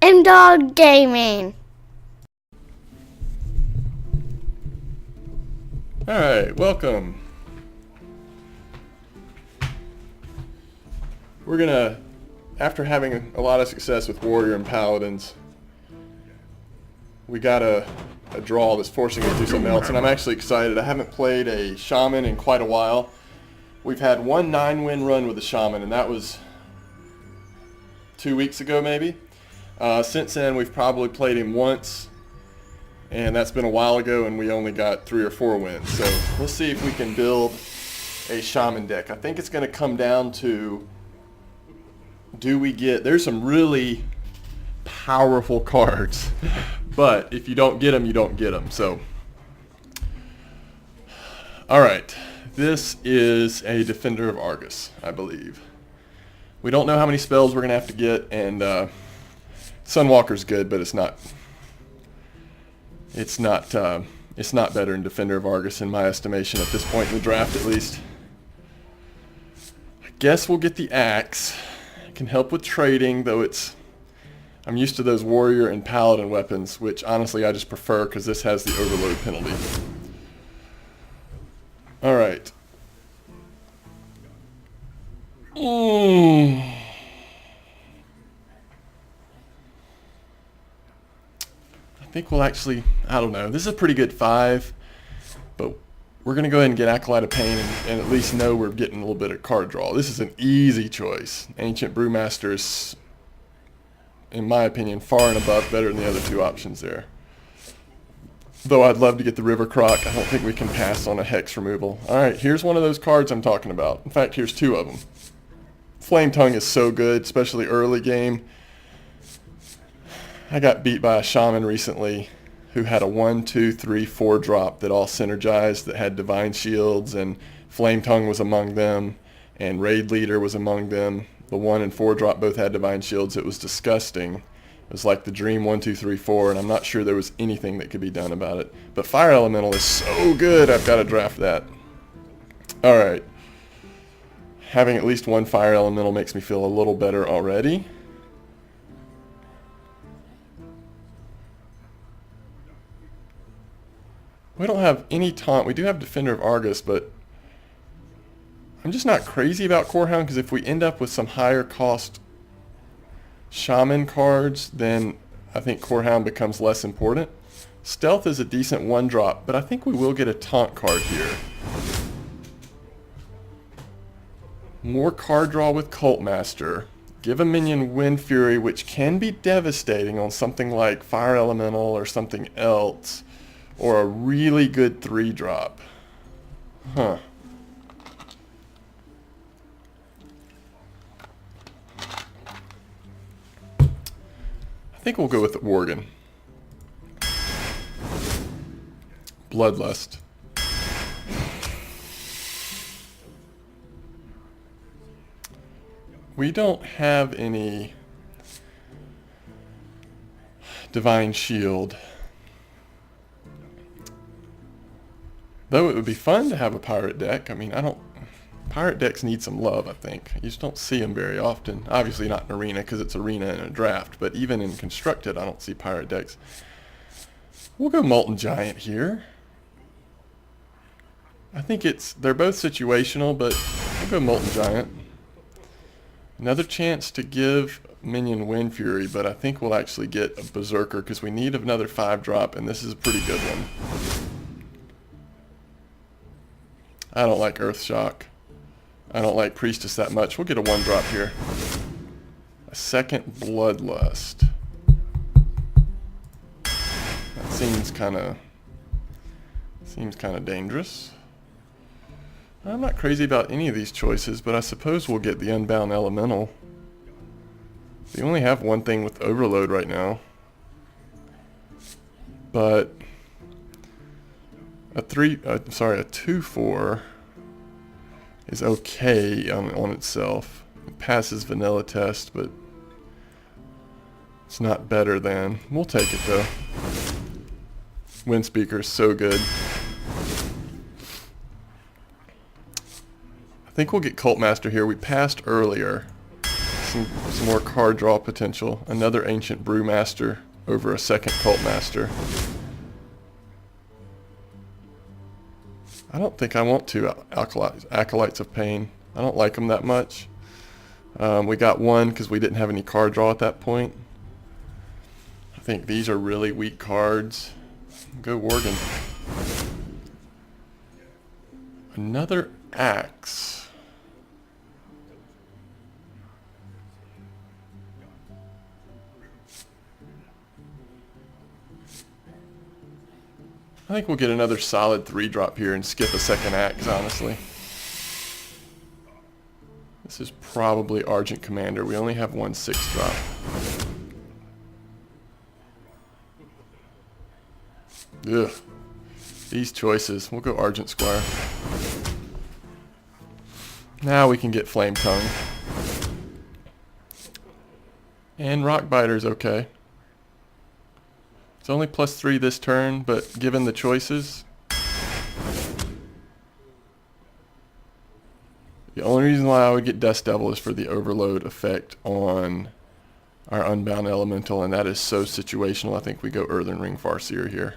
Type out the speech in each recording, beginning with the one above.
Dog Gaming. Alright, welcome. We're gonna, after having a lot of success with Warrior and Paladins, we got a draw that's forcing us to do something else, and I'm actually excited. I haven't played a Shaman in quite a while. We've had one 9-win run with a Shaman, and that was 2 weeks ago maybe. Since then, we've probably played him once, and that's been a while ago, and we only got 3 or 4 wins. So we'll see if we can build a Shaman deck. I think it's going to come down to, there's some really powerful cards, but if you don't get them, you don't get them. So, alright, this is a Defender of Argus, I believe. We don't know how many spells we're going to have to get, and Sunwalker's good, but it's not better than Defender of Argus in my estimation at this point in the draft, at least. I guess we'll get the Axe. It can help with trading, though I'm used to those Warrior and Paladin weapons, which honestly I just prefer because this has the overload penalty. Alright. I think we'll actually, I don't know, this is a pretty good 5, but we're going to go ahead and get Acolyte of Pain and at least know we're getting a little bit of card draw. This is an easy choice. Ancient Brewmaster is, in my opinion, far and above better than the other 2 options there. Though I'd love to get the River Croc, I don't think we can pass on a Hex removal. Alright, here's one of those cards I'm talking about. In fact, here's 2 of them. Flame Tongue is so good, especially early game. I got beat by a Shaman recently who had a 1, 2, 3, 4 drop that all synergized, that had Divine Shields, and Flame Tongue was among them, and Raid Leader was among them. The 1 and 4 drop both had Divine Shields. It was disgusting. It was like the Dream 1, 2, 3, 4, and I'm not sure there was anything that could be done about it. But Fire Elemental is so good, I've got to draft that. Alright. Having at least one Fire Elemental makes me feel a little better already. We don't have any taunt. We do have Defender of Argus, but I'm just not crazy about Corehound, because if we end up with some higher cost Shaman cards, then I think Corehound becomes less important. Stealth is a decent 1-drop, but I think we will get a taunt card here. More card draw with Cult Master. Give a minion Wind Fury, which can be devastating on something like Fire Elemental or something else. Or a really good 3-drop. Huh. I think we'll go with the Worgen. Bloodlust. We don't have any Divine Shield. Though it would be fun to have a pirate deck. I mean, pirate decks need some love, I think. You just don't see them very often. Obviously not in Arena, because it's Arena and a draft, but even in Constructed, I don't see pirate decks. We'll go Molten Giant here. I think they're both situational, but we'll go Molten Giant. Another chance to give minion Wind Fury, but I think we'll actually get a Berserker, because we need another 5-drop, and this is a pretty good one. I don't like Earth Shock. I don't like Priestess that much. We'll get a 1-drop here. A second Bloodlust. That seems kind of dangerous. I'm not crazy about any of these choices, but I suppose we'll get the Unbound Elemental. We only have one thing with Overload right now. But a 2/4 is okay on itself. It passes vanilla test, but it's not better than. We'll take it though. Windspeaker is so good. I think we'll get Cult Master here. We passed earlier, some more card draw potential. Another Ancient Brewmaster over a second Cult Master. I don't think I want two Acolytes of Pain. I don't like them that much. We got one because we didn't have any card draw at that point. I think these are really weak cards. Go Worgen. Another Axe. I think we'll get another solid 3-drop here and skip a second Axe, honestly. This is probably Argent Commander. We only have one 6-drop. Ugh. These choices. We'll go Argent Squire. Now we can get Flame Tongue. And Rockbiter's okay. It's only +3 this turn, but given the choices, the only reason why I would get Dust Devil is for the overload effect on our Unbound Elemental, and that is so situational. I think we go Earthen Ring Farseer here.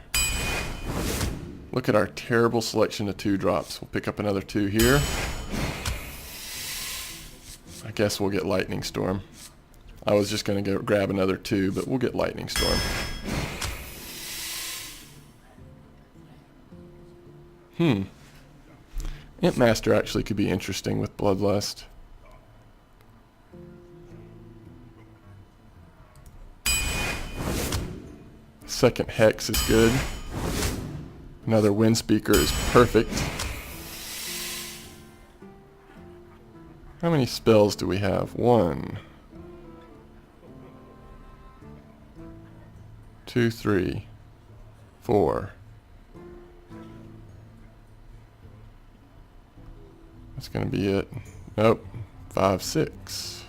Look at our terrible selection of 2-drops. We'll pick up another 2 here. I guess we'll get Lightning Storm. I was just going to go grab another 2, but we'll get Lightning Storm. Imp Master actually could be interesting with Bloodlust. Second Hex is good. Another Windspeaker is perfect. How many spells do we have? 1, 2, 3, 4. That's going to be it. Nope. 5, 6.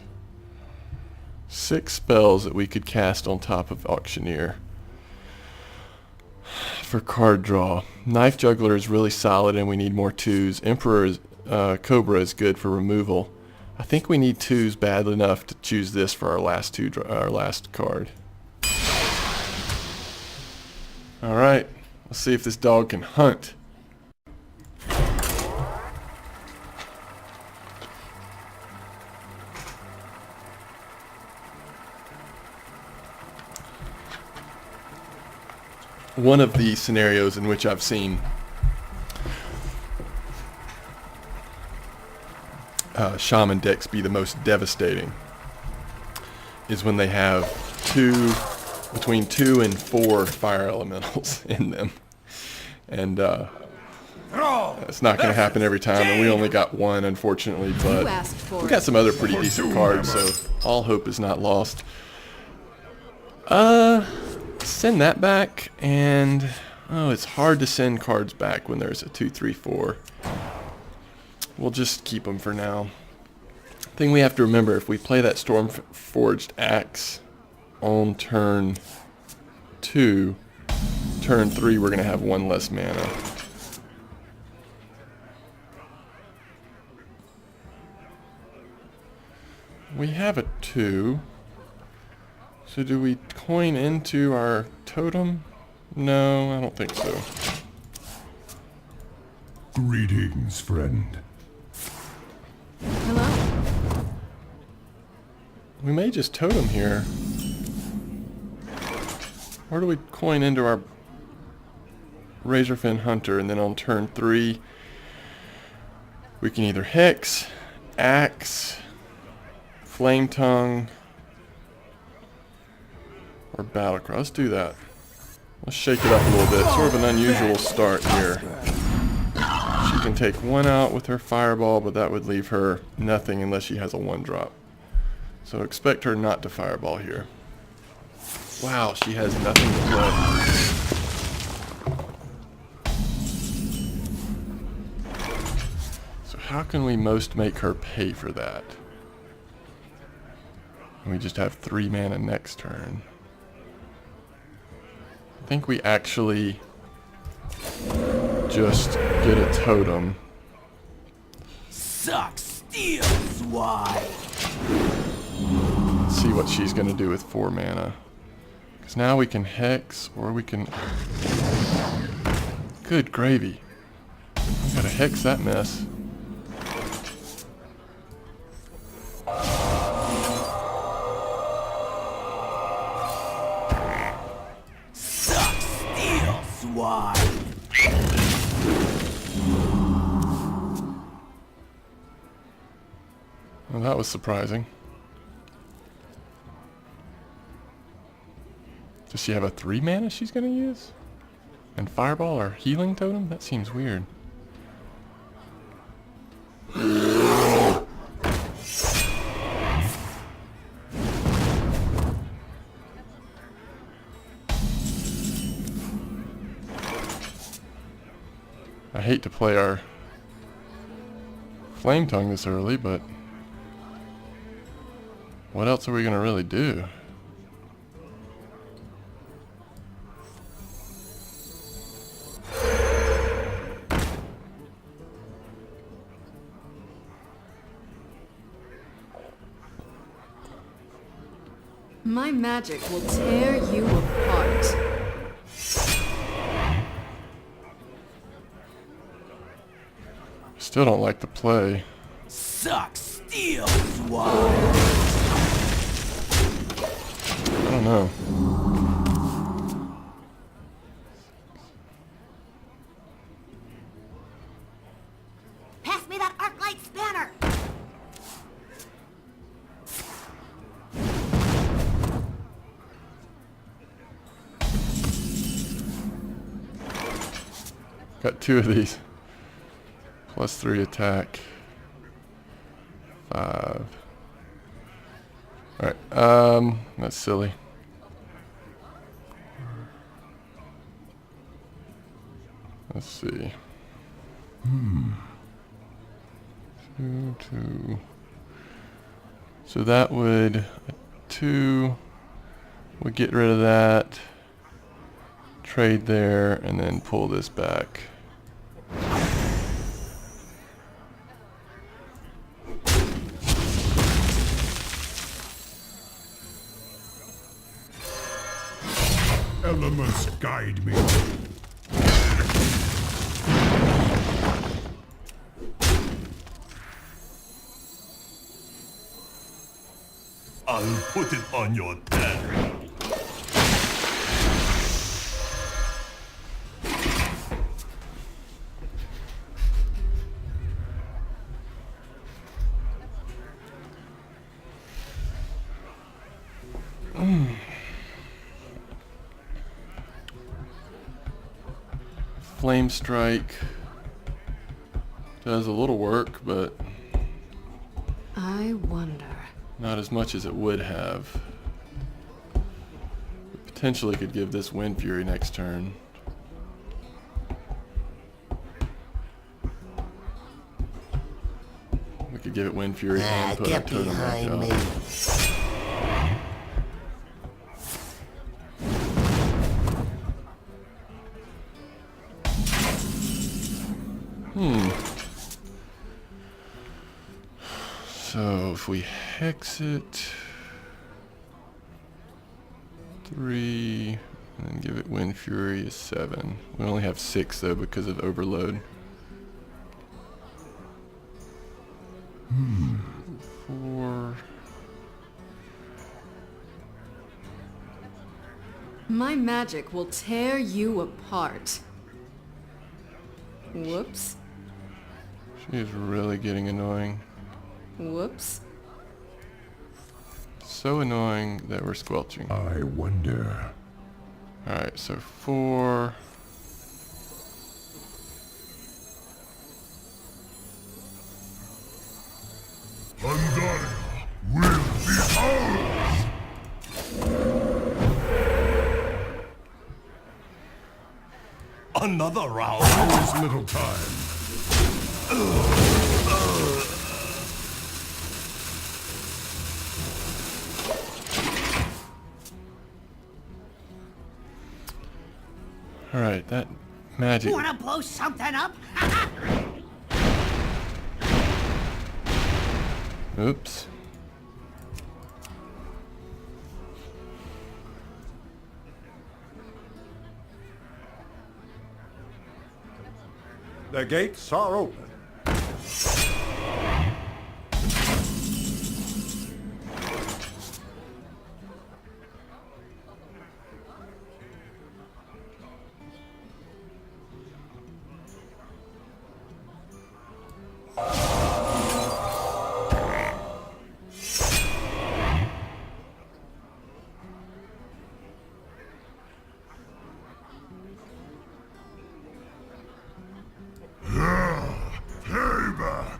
6 spells that we could cast on top of Auctioneer for card draw. Knife Juggler is really solid and we need more 2s. Emperor is, Cobra is good for removal. I think we need 2s bad enough to choose this for our last last card. Alright, let's see if this dog can hunt. One of the scenarios in which I've seen Shaman decks be the most devastating is when they have between 2 and 4 fire elementals in them. And it's not going to happen every time, and we only got 1, unfortunately, but we got some other pretty decent cards, so all hope is not lost. Send that back, and it's hard to send cards back when there's a 2, 3, 4. We'll just keep them for now. Thing we have to remember, if we play that Stormforged Axe on turn 2, turn 3 we're going to have 1 less mana. We have a 2. So do we coin into our totem? No, I don't think so. Greetings, friend. Hello. We may just totem here. Or do we coin into our Razorfin Hunter, and then on turn 3 we can either Hex, Axe, Flame Tongue, or Battlecry. Let's do that. Let's shake it up a little bit. Sort of an unusual start here. She can take 1 out with her Fireball, but that would leave her nothing unless she has a 1-drop. So expect her not to Fireball here. Wow, she has nothing to play. So how can we most make her pay for that? And we just have 3 mana next turn. I think we actually just get a totem. Suck steel, swine! Let's see what she's going to do with 4 mana. Because now we can Hex, or we can... Good gravy. I gotta Hex that mess. Suck steel, swine! Well, that was surprising. Does she have a 3 mana she's gonna use? And Fireball or Healing Totem? That seems weird. I hate to play our Flame Tongue this early, but what else are we gonna really do? My magic will tear you apart. Still don't like the play. Suck steel, swine! I don't know. Pass me that arc light spanner! Got 2 of these. +3 attack. 5. Alright, that's silly. Let's see. 2, 2. So that would... 2 would get rid of that. Trade there, and then pull this back. Elements guide me. I'll put it on your tongue. Flame Strike does a little work, but I wonder. not as much as it would have. Potentially could give this Wind Fury next turn. We could give it Wind Fury and put our totem back up. So if we Hex it, 3, and then give it Wind Fury is 7. We only have 6 though because of Overload. 4. My magic will tear you apart. Whoops. She is really getting annoying. Whoops. So annoying that we're squelching. I wonder. Alright, so 4. Pandaria will be ours! Another round. There is little time. Alright, that magic. Wanna blow something up? Oops. The gates are open. Payback.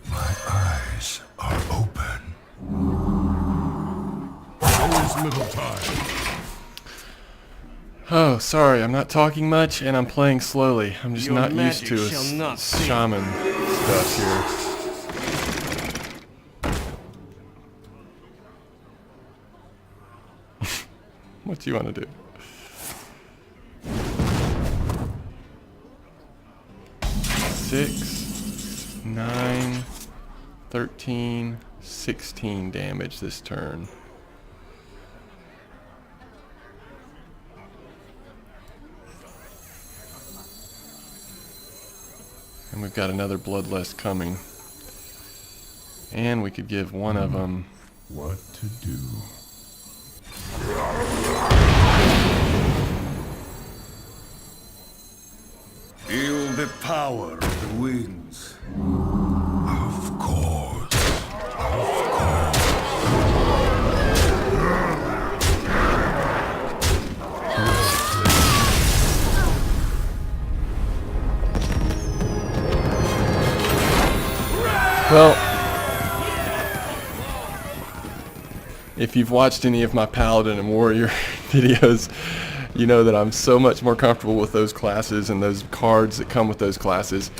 My eyes are open. There is little time. Oh, sorry, I'm not talking much and I'm playing slowly. I'm just Your not used to magic shall not fail. shaman stuff here. What do you want to do? Six, 9, 13, 16 damage this turn. And we've got another bloodlust coming. And we could give one of them What to do? Feel the power of the winds. Of course. Well, if you've watched any of my Paladin and Warrior videos, you know that I'm so much more comfortable with those classes and those cards that come with those classes.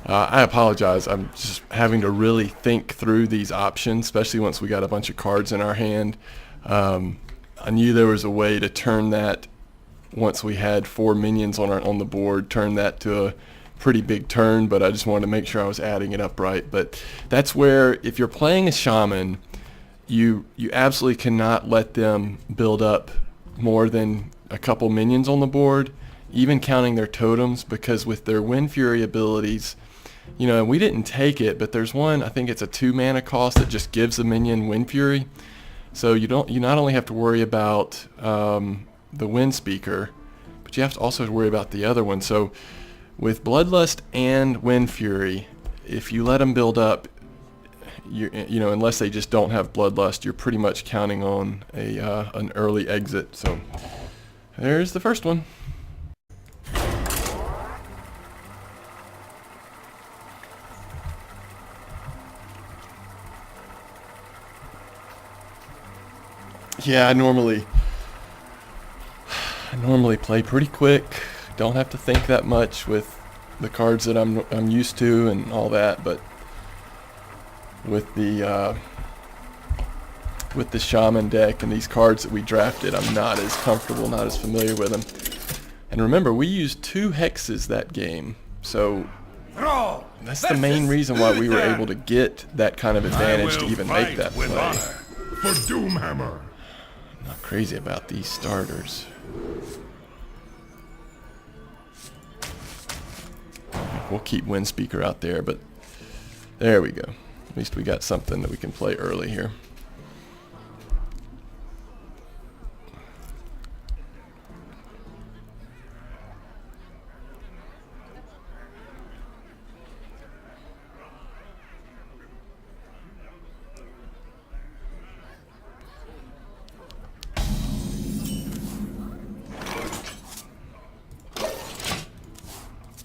I apologize. I'm just having to really think through these options, especially once we got a bunch of cards in our hand. I knew there was a way to turn that, once we had 4 minions on the board, turn that to a pretty big turn, but I just wanted to make sure I was adding it up right. But that's where, if you're playing a shaman, you absolutely cannot let them build up more than a couple minions on the board, even counting their totems, because with their Wind Fury abilities, you know, we didn't take it, but there's one, I think it's a 2 mana cost that just gives a minion Wind Fury. So you not only have to worry about the Wind Speaker, but you have to also worry about the other one. So with Bloodlust and Wind Fury, if you let them build up, you know, unless they just don't have Bloodlust, you're pretty much counting on an early exit. So there's the first one. Yeah, I normally play pretty quick. Don't have to think that much with the cards that I'm used to and all that, but with the shaman deck and these cards that we drafted, I'm not as comfortable, not as familiar with them. And remember, we used 2 hexes that game, so that's the main reason why we were able to get that kind of advantage to even make that play. For Doomhammer. I'm not crazy about these starters. We'll keep Wind Speaker out there, but there we go. At least we got something that we can play early here.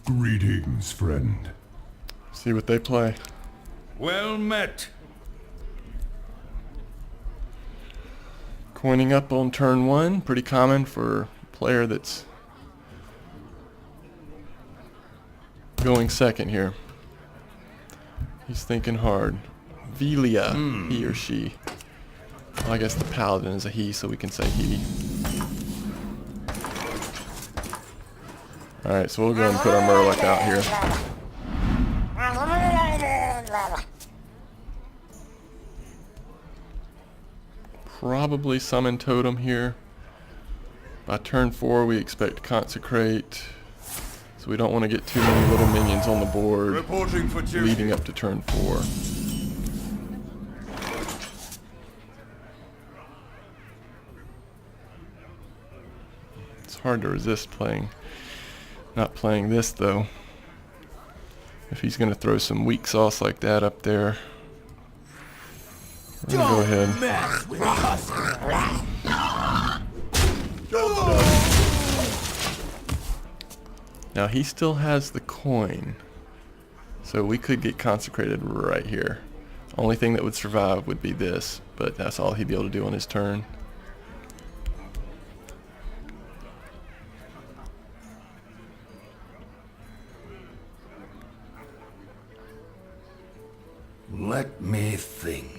Greetings, friend. See what they play. Well met. Coining up on turn 1, pretty common for a player that's going second here. He's thinking hard. Velia, he or she. Well, I guess the paladin is a he, so we can say he. Alright, so we'll go ahead and put our Murloc out here. Probably summon Totem here. By turn 4 we expect Consecrate. So we don't want to get too many little minions on the board Reporting for duty. leading up to turn 4. It's hard to resist not playing this though. If he's going to throw some weak sauce like that up there, we're going to go ahead. Mess with us. Now he still has the coin, so we could get consecrated right here. Only thing that would survive would be this, but that's all he'd be able to do on his turn. Let me think.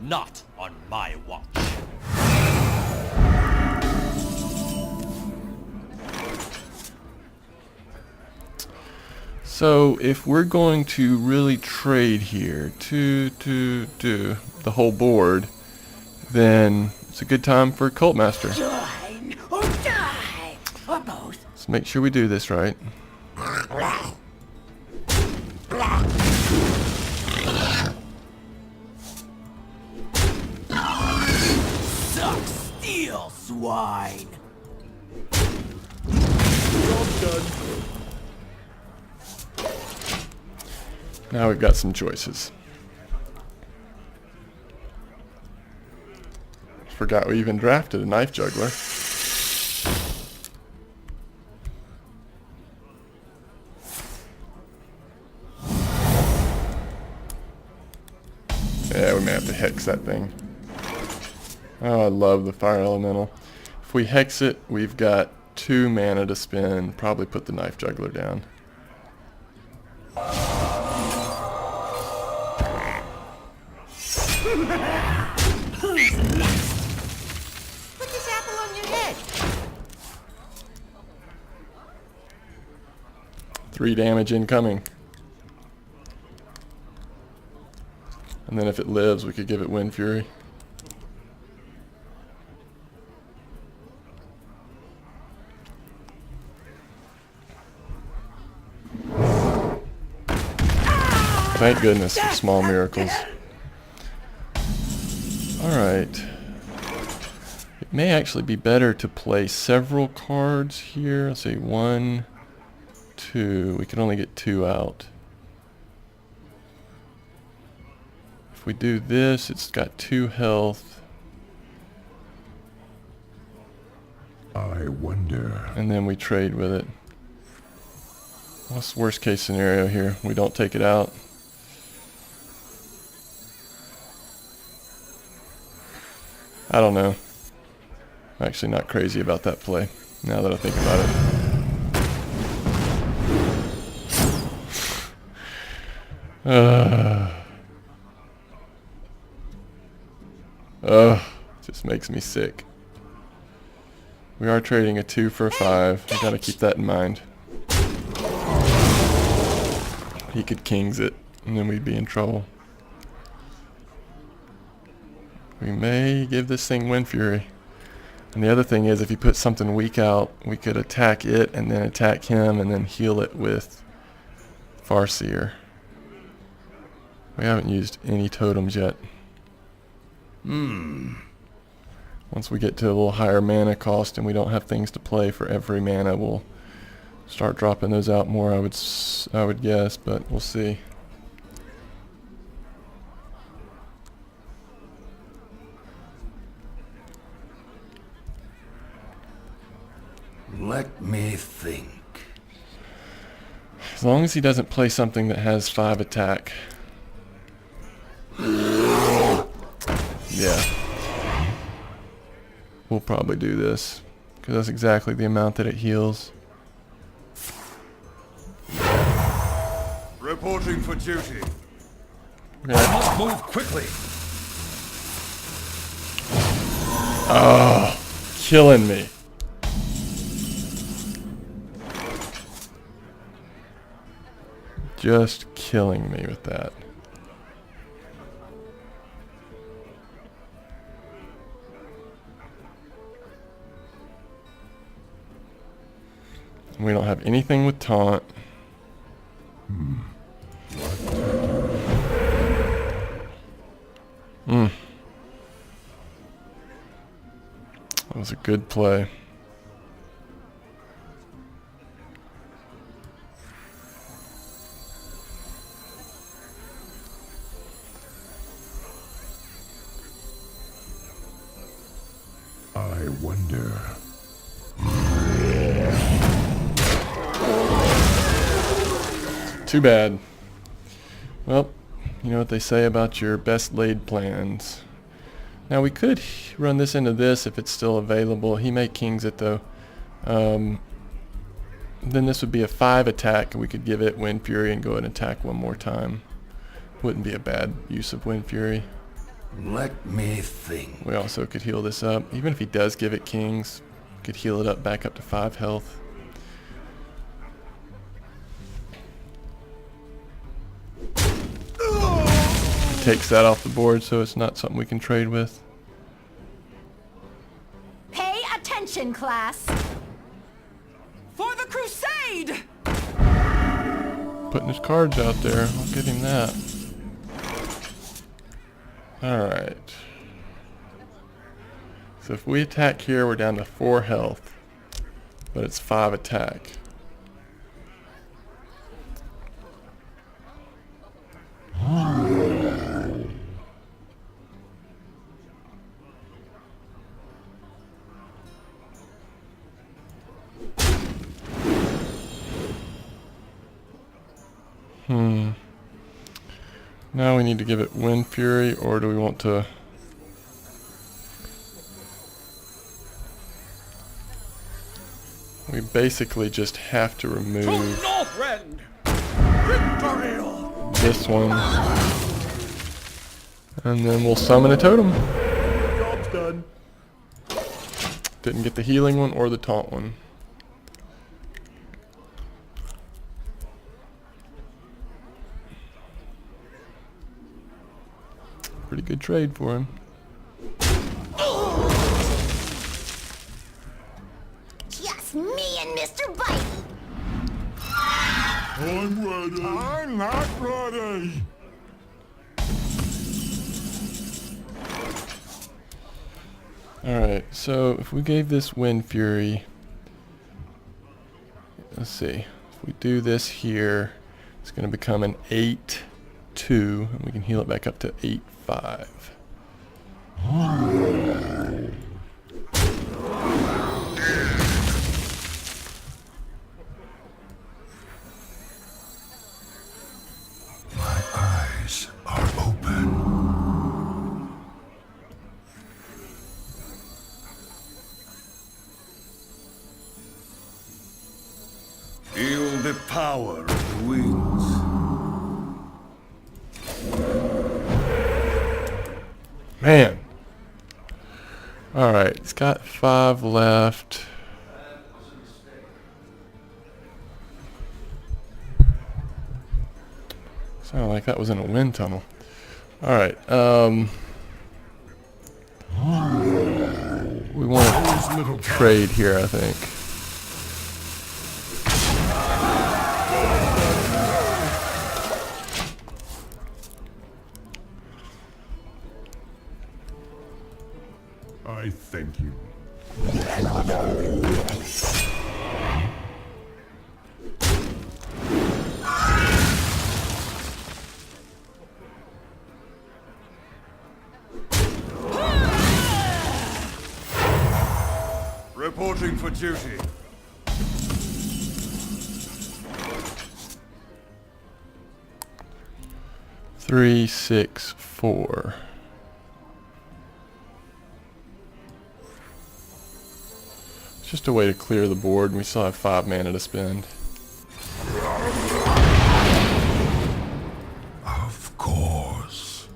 Not on my watch. So if we're going to really trade here to do the whole board, then it's a good time for Cult Master. Join or die, or both. Let's make sure we do this right. Suck steel, swine. Now we've got some choices. Forgot we even drafted a knife juggler. Yeah, we may have to hex that thing. Oh, I love the fire elemental. If we hex it, we've got 2 mana to spend. Probably put the knife juggler down. Put this apple on your head. 3 damage incoming. And then if it lives, we could give it Wind Fury. Thank goodness for small miracles. Alright. It may actually be better to play several cards here. Let's see, 1, 2. We can only get 2 out. If we do this, it's got 2 health. I wonder. And then we trade with it. What's the worst case scenario here? We don't take it out. I don't know. I'm actually not crazy about that play, now that I think about it. Just makes me sick. We are trading a 2 for a 5. I gotta keep that in mind. He could kings it, and then we'd be in trouble. We may give this thing Wind Fury. And the other thing is, if you put something weak out, we could attack it and then attack him and then heal it with Farseer. We haven't used any totems yet. Once we get to a little higher mana cost and we don't have things to play for every mana, we'll start dropping those out more, I would guess, but we'll see. Let me think. As long as he doesn't play something that has 5 attack. Yeah. We'll probably do this, because that's exactly the amount that it heals. Reporting for duty. We're gonna- Must move quickly. Oh, killing me. Just killing me with that. We don't have anything with taunt. That was a good play. I wonder. Too bad. Well, you know what they say about your best laid plans. Now we could run this into this if it's still available. He may kings it though. Then this would be a 5 attack. We could give it Wind Fury and go ahead and attack one more time. Wouldn't be a bad use of Wind Fury. Let me think. We also could heal this up. Even if he does give it kings, we could heal it up back up to 5 health. Takes that off the board, so it's not something we can trade with. Pay attention, class. For the crusade! Putting his cards out there. I'll give him that. Alright. So if we attack here, we're down to 4 health. But it's 5 attack. Now we need to give it Wind Fury, or do we want to... We basically just have to remove this one. And then we'll summon a totem. Job's done. Didn't get the healing one or the taunt one. Pretty good trade for him. Just me and Mr. Bitey. I'm ready. I'm not ready. Alright, so if we gave this Wind Fury, let's see, if we do this here, it's going to become an 8-2, and we can heal it back up to 8-5. My eyes are open. Feel the power of the winds. Man! Alright, it's got 5 left. Sounded like that was in a wind tunnel. Alright, we want to trade here, I think. I thank you. Reporting for duty. Three, 6, 4. Just a way to clear the board, and we still have 5 mana to spend. Of course.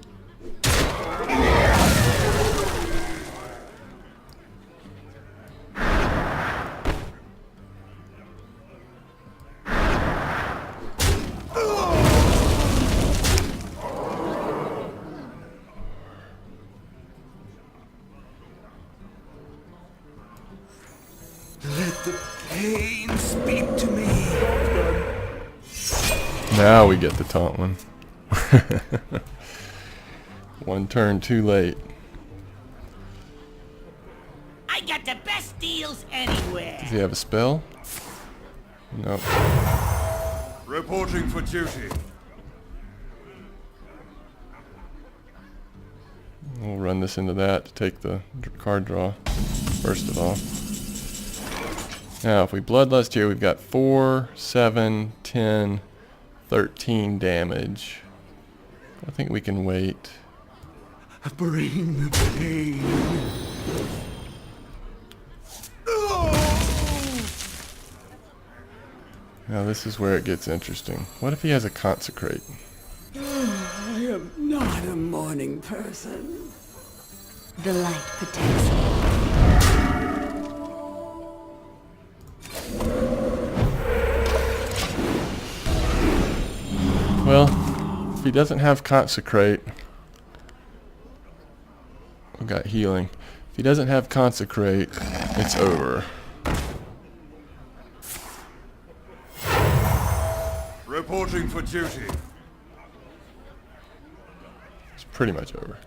Let the pain speak to me. Now we get the taunt one. One turn too late. I got the best deals anywhere. Does he have a spell? Nope. Reporting for duty. We'll run this into that to take the card draw, first of all. Now, if we Bloodlust here, we've got 4, 7, 10, 13 damage. I think we can wait. Bring the pain. Now, this is where it gets interesting. What if he has a Consecrate? I am not a morning person. The light protects me. Well, if he doesn't have Consecrate, we got healing. If he doesn't have Consecrate, it's over. Reporting for duty. It's pretty much over.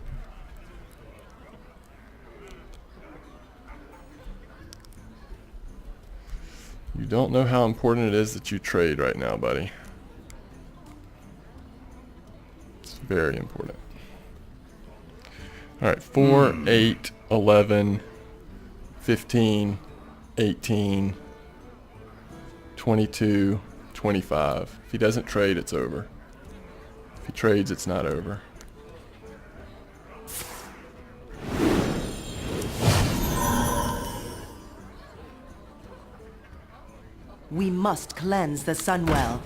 You don't know how important it is that you trade right now, buddy. It's very important. Alright, 4, 8, 11, 15, 18, 22, 25. If he doesn't trade, it's over. If he trades, it's not over. We must cleanse the Sunwell.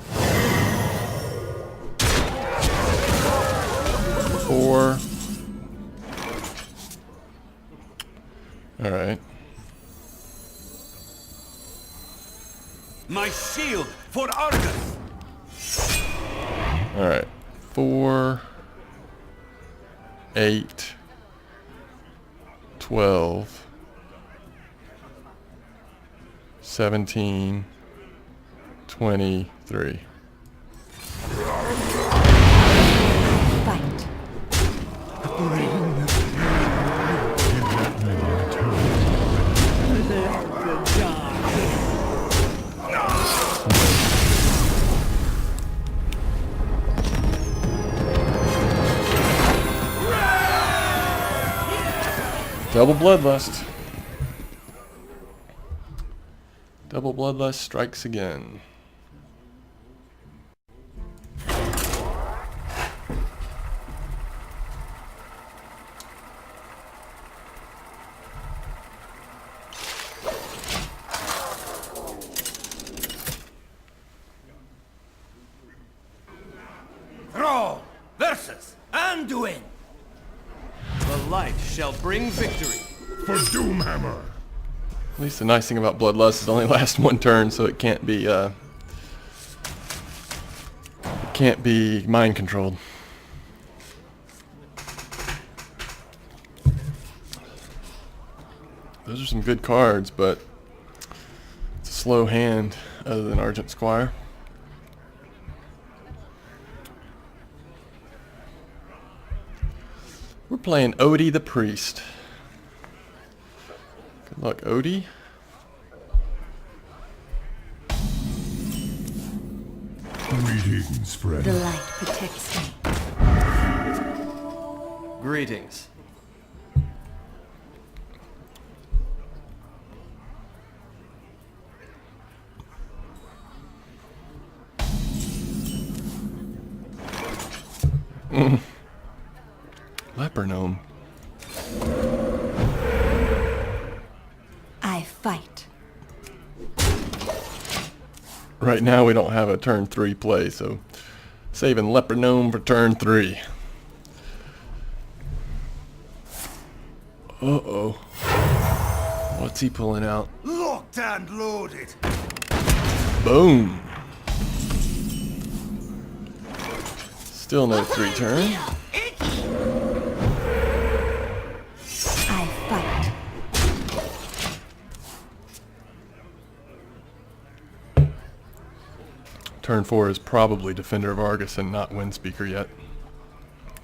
4. Alright. My shield for Argus. Alright. 4, 8, 12, 17, 23. Fight. Double Bloodlust. Double Bloodlust strikes again. Thrall versus Anduin. The light shall bring victory. For Doomhammer. At least the nice thing about Bloodlust is it only lasts 1 turn, so it can't be mind controlled. Those are some good cards, but it's a slow hand other than Argent Squire. We're playing Odie the Priest. Good luck, Odie. Greetings, friend. The light protects me. Greetings. Leper Gnome. I fight. right now we don't have a turn 3 play, so saving Leper Gnome for turn 3. Uh-oh. What's he pulling out? Locked and loaded. Boom. Still no 3 turn. I fight. Turn 4 is probably Defender of Argus and not Windspeaker yet.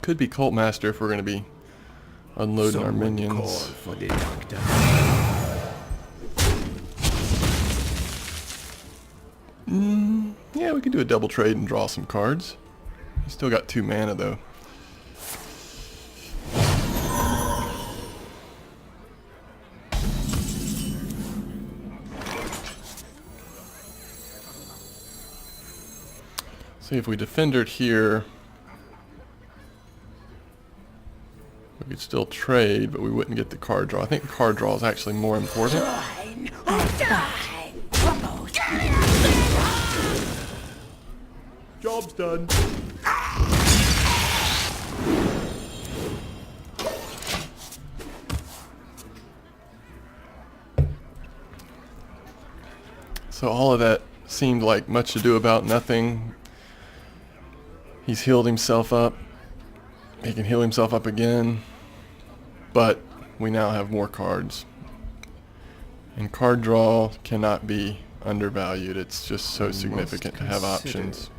Could be Cult Master if we're going to be unloading our minions. For the doctor. Yeah, we could do a double trade and draw some cards. He's still got 2 mana though. See if we defendered here. We could still trade, but we wouldn't get the card draw. I think the card draw is actually more important. Job's done. So all of that seemed like much ado about nothing. He's healed himself up. He can heal himself up again. But we now have more cards. And card draw cannot be undervalued. It's just so significant to have options.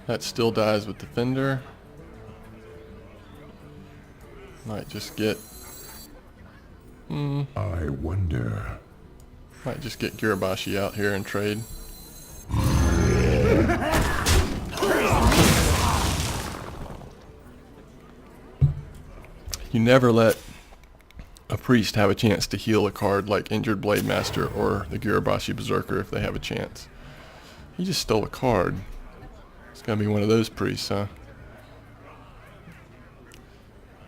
That still dies with Defender. Might just get... I wonder. Might just get Girabashi out here and trade. You never let a priest have a chance to heal a card like Injured Blade Master or the Girabashi Berserker if they have a chance. He just stole a card. It's gonna be one of those priests, huh?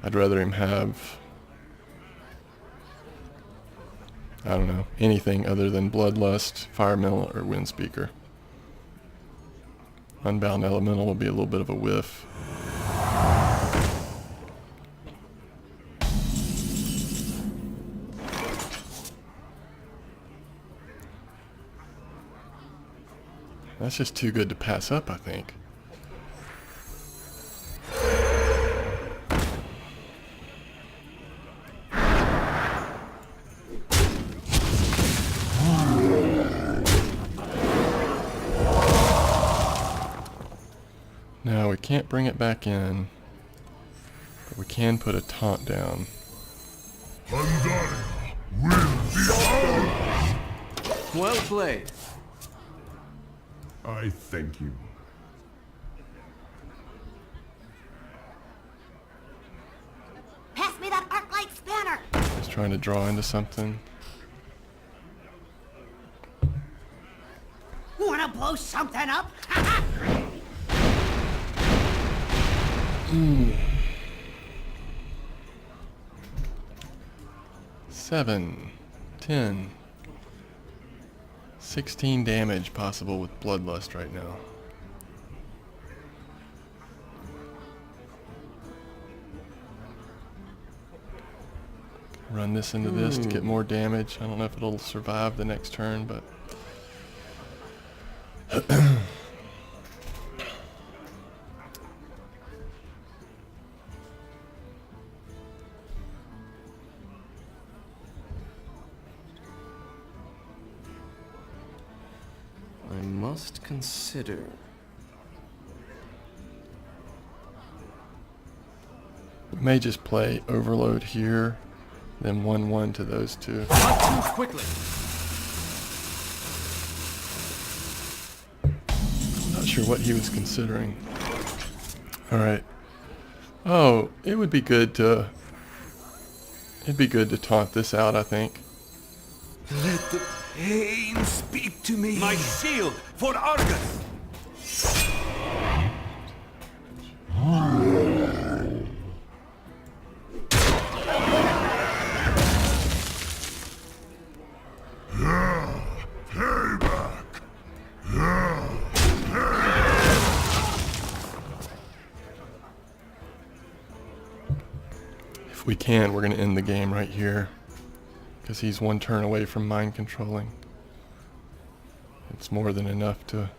I'd rather him have, I don't know, anything other than Bloodlust, Firemill, or Windspeaker. Unbound Elemental will be a little bit of a whiff. That's just too good to pass up, I think. Now we can't bring it back in, but we can put a taunt down. Pandaria will be ours. Well played. I thank you. Pass me that arc-light spanner! Just trying to draw into something. Wanna blow something up? 7, 10, 16 damage possible with Bloodlust right now. Run this into this to get more damage. I don't know if it'll survive the next turn, but... I must consider. We may just play Overload here, then 1-1 to those two. Not too quickly. Not sure what he was considering. Alright. Oh, it would be good to... It'd be good to taunt this out, I think. Let the Pain, speak to me. My shield for Argus! If we can, we're going to end the game right here. Because he's one turn away from mind controlling. It's more than enough to...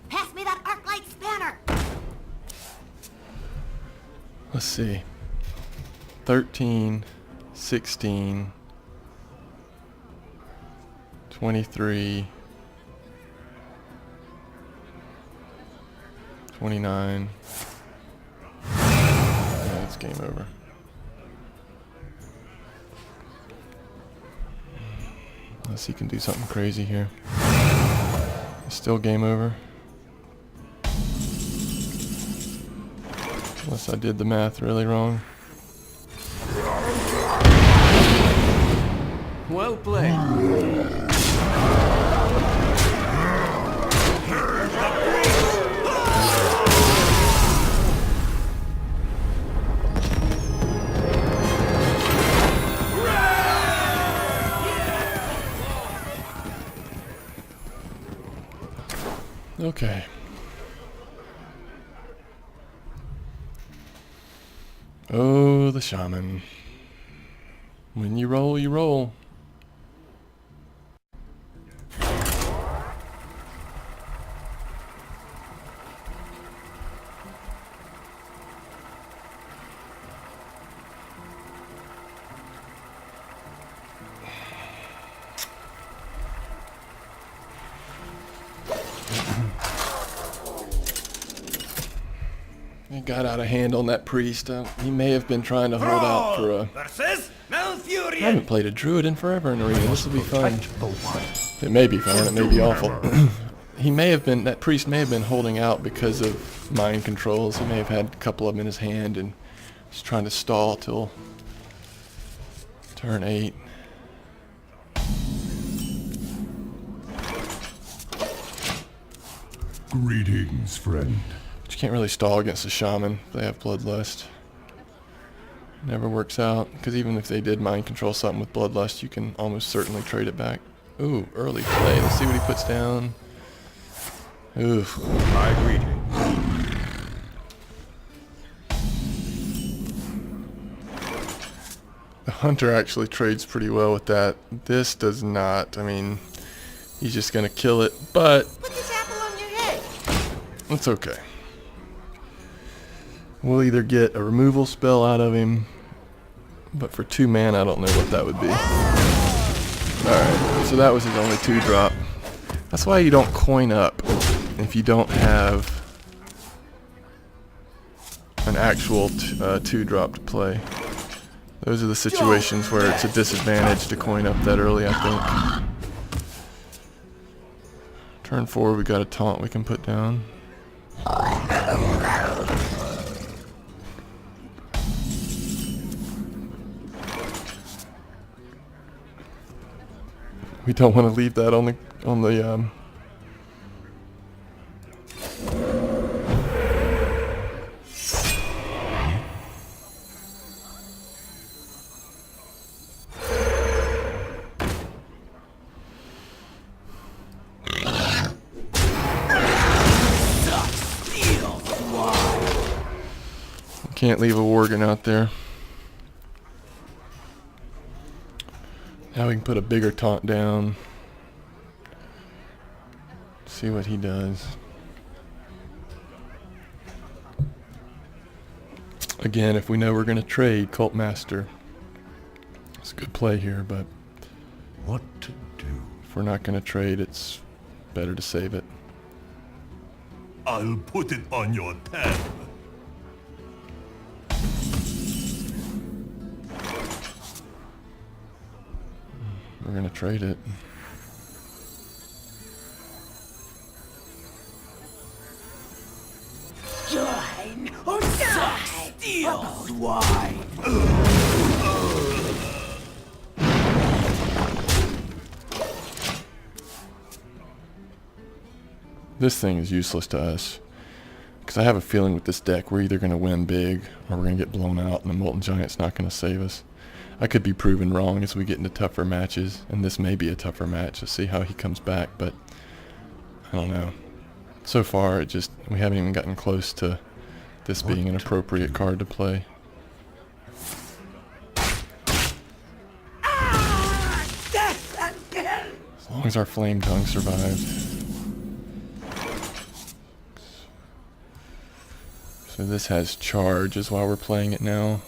Pass me that arc light spanner! Let's see. 13, 16, 23, 29. Yeah, it's game over. Unless he can do something crazy here. It's still game over. Unless I did the math really wrong. Well played. Okay. Oh, the shaman. When you roll, you roll. It got out of hand on that priest. He may have been trying to hold out for a... Versus Malfurion! I haven't played a druid in forever in Arena. This will be fun. It may be fun. It may be awful. He may have been... That priest may have been holding out because of mind controls. He may have had a couple of them in his hand and was trying to stall till turn 8. Greetings, friend. But you can't really stall against a shaman if they have bloodlust. Never works out, because even if they did mind control something with bloodlust, you can almost certainly trade it back. Ooh, early play. Let's see what he puts down. Oof. My greeting. The hunter actually trades pretty well with that. This does not. I mean, he's just going to kill it, but Put this apple on your head! it's okay. We'll either get a removal spell out of him, but for 2 mana, I don't know what that would be. Alright, so that was his only 2-drop. That's why you don't coin up if you don't have an actual 2-drop to play. Those are the situations where it's a disadvantage to coin up that early, I think. Turn 4, we got a taunt we can put down. We don't want to leave that on the Can't leave a Worgen out there. Now we can put a bigger taunt down. See what he does. Again, if we know we're going to trade Cult Master, it's a good play here, but What to do? if we're not going to trade, it's better to save it. I'll put it on your tab. We're going to trade it. Join or die! Steel swine! this thing is useless to us. Because I have a feeling with this deck, we're either going to win big, or we're going to get blown out, and the Molten Giant's not going to save us. I could be proven wrong as we get into tougher matches, and this may be a tougher match. Let's see how he comes back, but I don't know. So far, we haven't even gotten close to this being an appropriate card to play. Death and kill! As long as our Flame Tongue survives. So this has charge is why we're playing it now.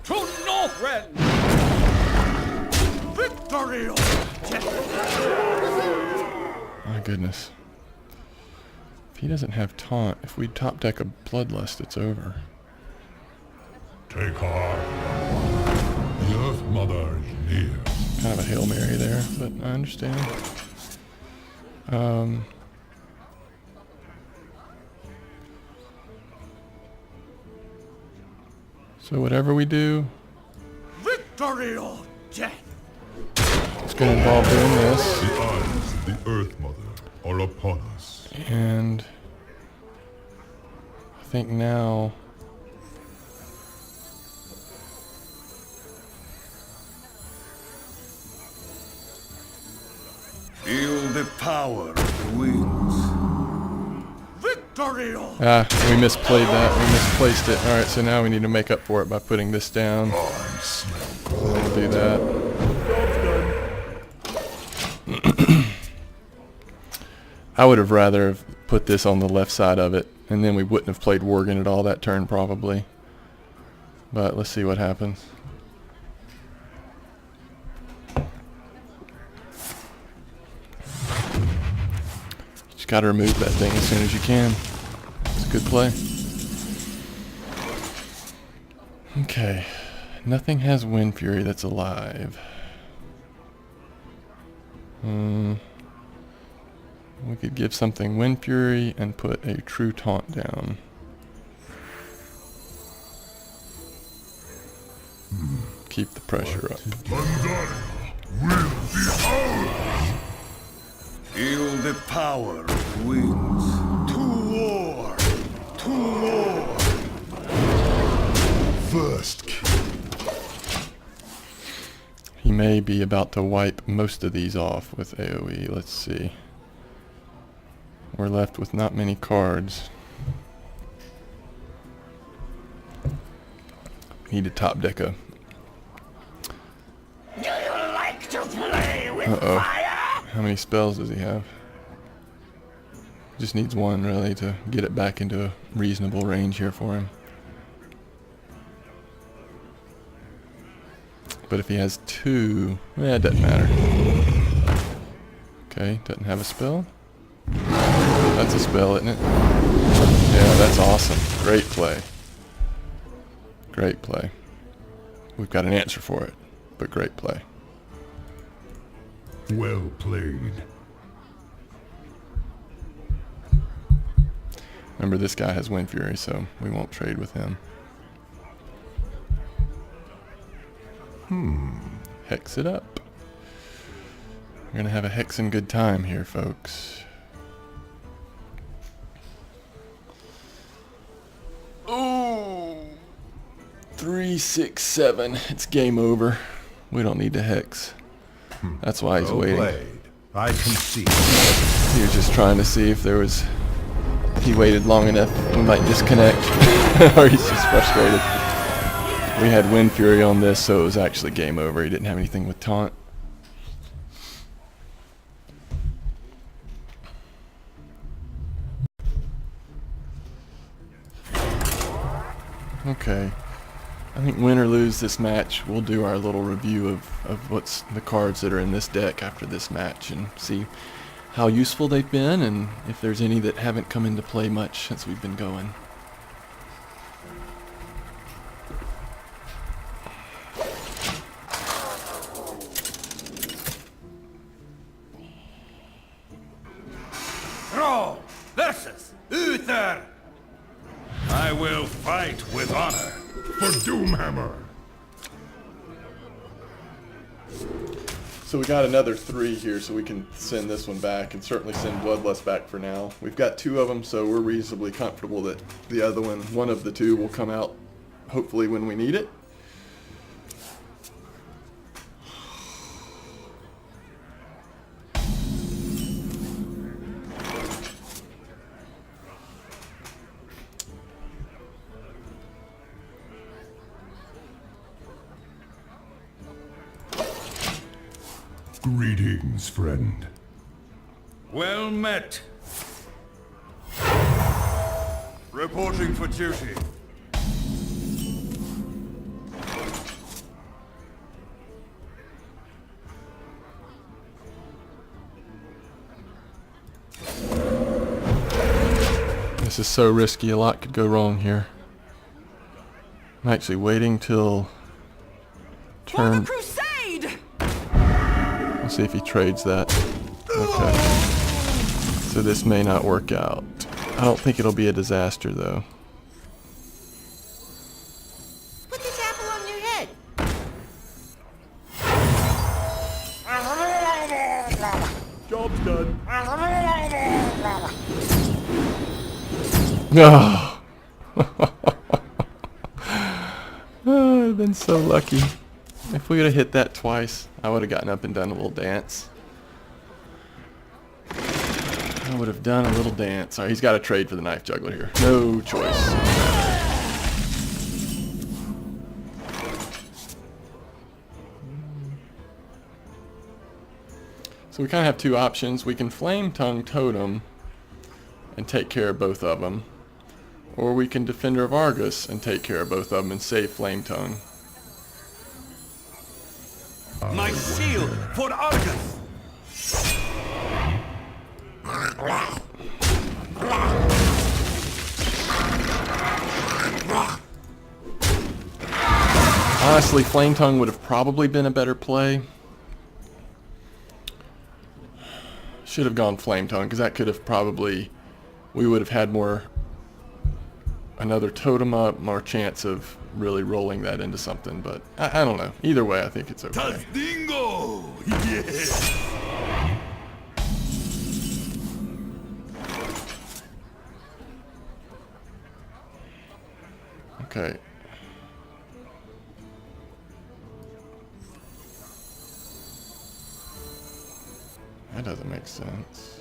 To Northrend! Victory or death! My goodness. If he doesn't have taunt, if we top deck a Bloodlust, it's over. Take heart. The Earth Mother is near. Kind of a Hail Mary there, but I understand. So whatever we do, Victory or death! it's going to involve doing this. The eyes of the Earth Mother are upon us. And I think now Feel the power of the winds. Victory or we misplayed that. We misplaced it. Alright, so now we need to make up for it by putting this down. We'll do that. I would have rather have put this on the left side of it, and then we wouldn't have played Worgen at all that turn probably. But let's see what happens. Just gotta remove that thing as soon as you can. It's a good play. Okay. Nothing has Wind Fury that's alive. We could give something Wind Fury and put a True Taunt down. Keep the pressure up. Feel the power of the winds. To war! To war! First kill. He may be about to wipe most of these off with AoE. Let's see. We're left with not many cards. Need to top deck a... do you like to play with Uh-oh. fire? How many spells does he have? Just needs one really to get it back into a reasonable range here for him. But if he has two, it doesn't matter. Okay, doesn't have a spell. That's a spell, isn't it? Yeah, that's awesome. Great play. Great play. We've got an answer for it, but great play. Well played. Remember, this guy has Wind Fury, so we won't trade with him. Hex it up. We're gonna have a hexing good time here, folks. Ooh, 3, 6, 7. It's game over. We don't need to hex. That's why he's waiting. Played. I can see. He was just trying to see if there was... He waited long enough, we might disconnect. Or he's just frustrated. We had Wind Fury on this, so it was actually game over. He didn't have anything with taunt. Okay. I think win or lose this match, we'll do our little review of what's the cards that are in this deck after this match and see how useful they've been and if there's any that haven't come into play much since we've been going. Throw versus Uther! I will fight with honor. For Doomhammer. So we got another 3 here, so we can send this one back and certainly send Bloodlust back for now. We've got 2 of them, so we're reasonably comfortable that the other one of the 2 will come out hopefully when we need it. Greetings, friend. Well met. Reporting for duty. This is so risky, a lot could go wrong here. I'm actually waiting till turn. Crusade! Let's see if he trades that. Okay. So this may not work out. I don't think it'll be a disaster though. Put this apple on your head. Job's done. No. Oh, I've been so lucky. If we would have hit that twice, I would have gotten up and done a little dance. I would have done a little dance. Alright, he's got to trade for the knife juggler here. No choice. So we kind of have 2 options. We can Flame Tongue Totem and take care of both of them. Or we can Defender of Argus and take care of both of them and save Flame Tongue. My shield for Argus. Honestly, Flame Tongue would have probably been a better play. Should have gone Flame Tongue, because that could have probably, we would have had another totem up, more chance of really rolling that into something, but I don't know. Either way, I think it's okay. Tastingo! Yes! Okay. That doesn't make sense.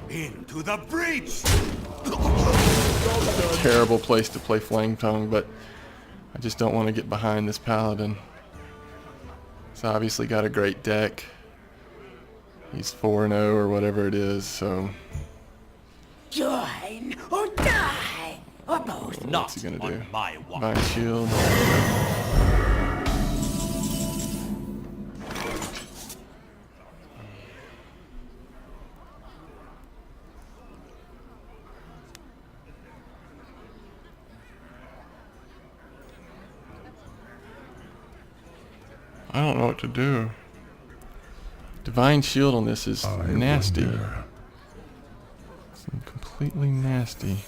Into the breach! Terrible place to play Flame Tongue, but I just don't want to get behind this paladin. He's obviously got a great deck. He's 4-0 or whatever it is, so Join or die, or both. what's he gonna do? on my watch. Divine Shield. I don't know what to do. Divine Shield on this is nasty. It's completely nasty.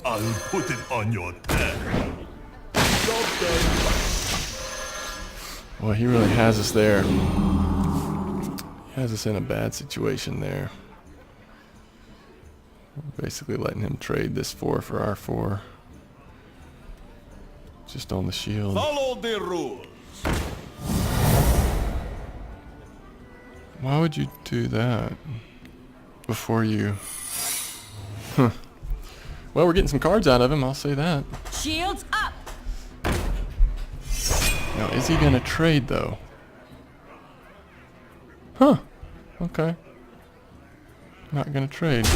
I'll put it on your head. Well, he really has us there. He has us in a bad situation there. Basically letting him trade this 4 for our 4. Just on the shield. Follow the rules. Why would you do that before you... Huh. Well, we're getting some cards out of him, I'll say that. Shields up. Now, is he going to trade, though? Huh. Okay. Not going to trade.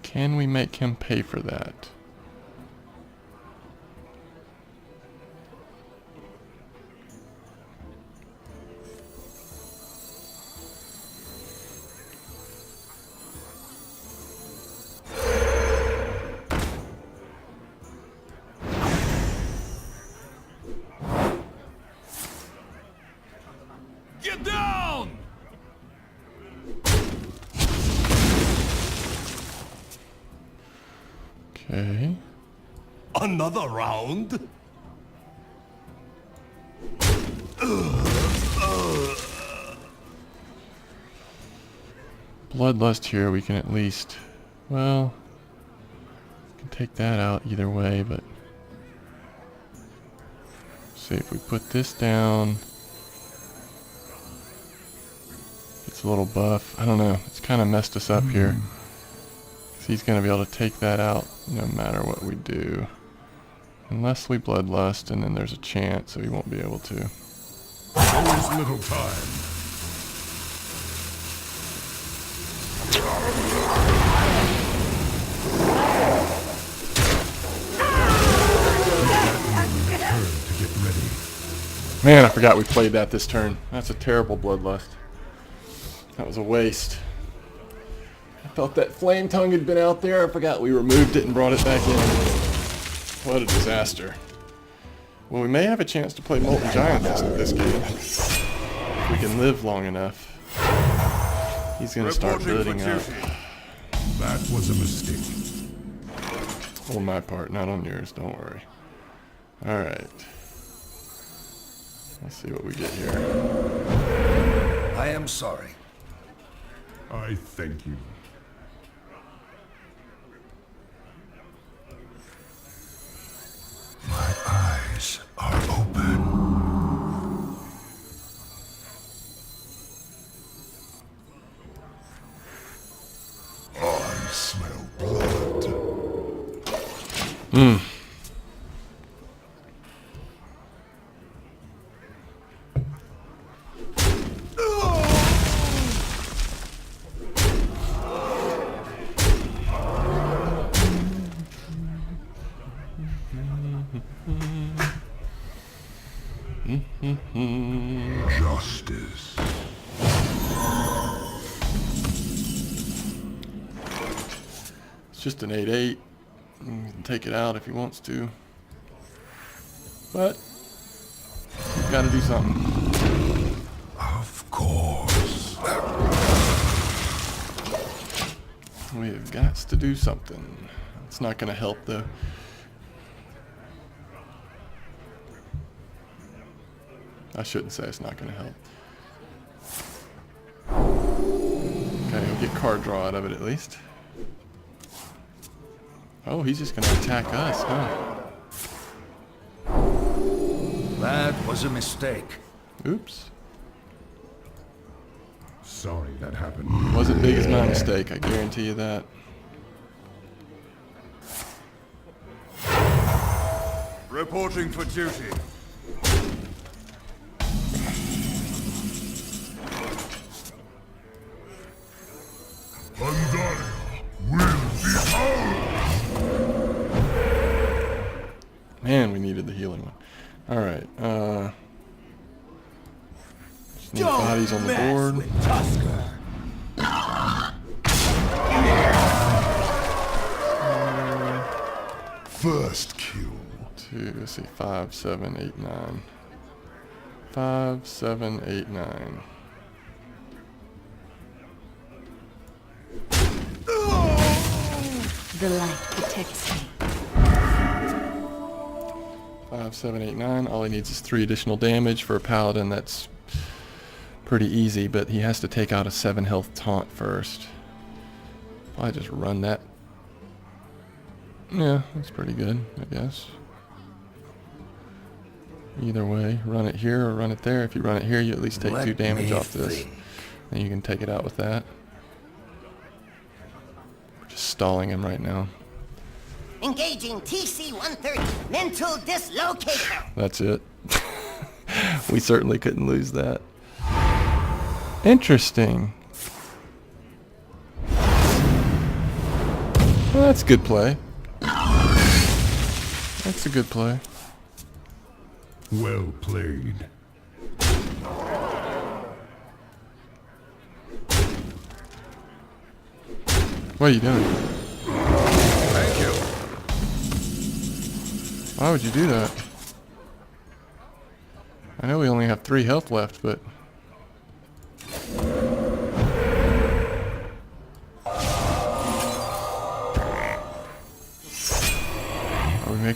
Can we make him pay for that? Get down! Okay. Another round? Bloodlust here, we can at least, well, we can take that out either way, but see if we put this down, it's a little buff. I don't know, it's kind of messed us up here. So he's going to be able to take that out no matter what we do. Unless we bloodlust, and then there's a chance that he won't be able to. There is little time. Turn to get ready. Man, I forgot we played that this turn. That's a terrible bloodlust. That was a waste. I thought that flame tongue had been out there. I forgot we removed it and brought it back in. What a disaster. Well, we may have a chance to play Molten Giantess this game. If we can live long enough. He's going to start building up. That was a mistake. On my part, not on yours, don't worry. Alright. Let's see what we get here. I am sorry. I thank you. My eyes are open. I smell blood. Justice. It's just an 8/8. He can take it out if he wants to. But he's got to do something. Of course. We've got to do something. It's not going to help though. I shouldn't say it's not going to help. Okay, we'll get card draw out of it at least. Oh, he's just going to attack us, huh? That was a mistake. Oops. Sorry that happened. Wasn't big as my mistake, I guarantee you that. Reporting for duty. Pandaria will be ours. Man, we needed the healing one. Alright, just need bodies on the board. First kill. Let's see, 5, 7, 8, 9. 5, 7, 8, 9. The light protects me. 5, 7, 8, 9. All he needs is 3 additional damage for a paladin. That's pretty easy, but he has to take out a 7 health taunt first. I just run that. Yeah, that's pretty good, I guess. Either way, run it here or run it there. If you run it here, you at least take 2 damage off this. And you can take it out with that. We're just stalling him right now. Engaging TC-130, mental dislocator. That's it. We certainly couldn't lose that. Interesting. Well, that's good play. That's a good play. Well played. What are you doing? Thank you. Why would you do that? I know we only have 3 health left, but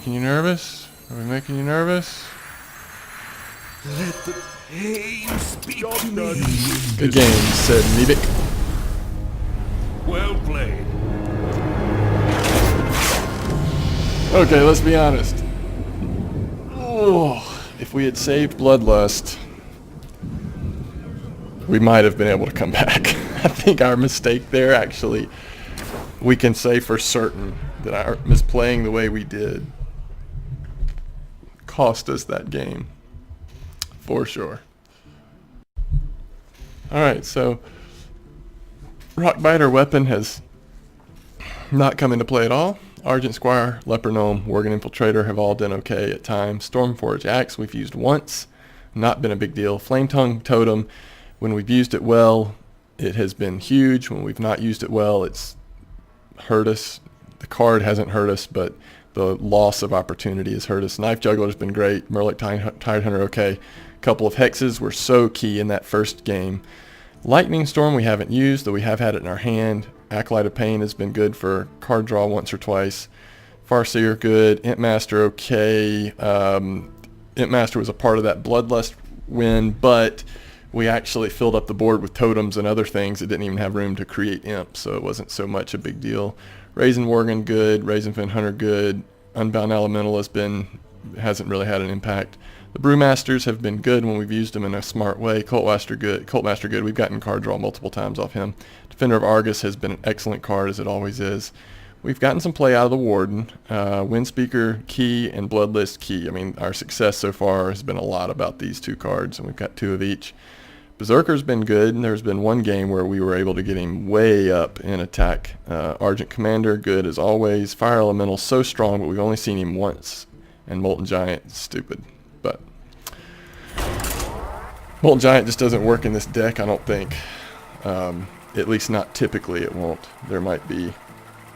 making you nervous? Are we making you nervous? Let the pain speak to me. Good game, said Nebik. Well played. Okay, let's be honest. Oh, if we had saved Bloodlust, we might have been able to come back. I think our mistake there, actually, we can say for certain that our misplaying the way we did cost us that game. For sure. Alright, so Rockbiter weapon has not come into play at all. Argent Squire, Leper Gnome, Worgen Infiltrator have all done okay at times. Stormforge Axe we've used once, not been a big deal. Flame Tongue Totem, when we've used it well, it has been huge. When we've not used it well, it's hurt us. The card hasn't hurt us, but the loss of opportunity has hurt us. Knife Juggler's been great. Murloc Tidehunter okay. A couple of hexes were so key in that first game. Lightning Storm we haven't used, though we have had it in our hand. Acolyte of Pain has been good for card draw once or twice. Farseer good. Imp Master okay. Imp Master was a part of that Bloodlust win, but we actually filled up the board with totems and other things. It didn't even have room to create Imp, so it wasn't so much a big deal. Raisin Worgen good. Raisin Fin Hunter good. Unbound Elemental hasn't really had an impact. The Brewmasters have been good when we've used them in a smart way. Cultmaster good. We've gotten card draw multiple times off him. Defender of Argus has been an excellent card, as it always is. We've gotten some play out of the Warden. Windspeaker key and Bloodlist key. I mean, our success so far has been a lot about these two cards, and we've got two of each. Berserker's been good, and there's been one game where we were able to get him way up in attack. Argent Commander, good as always. Fire Elemental, so strong, but we've only seen him once. And Molten Giant, stupid. But Molten Giant just doesn't work in this deck, I don't think. At least not typically it won't. There might be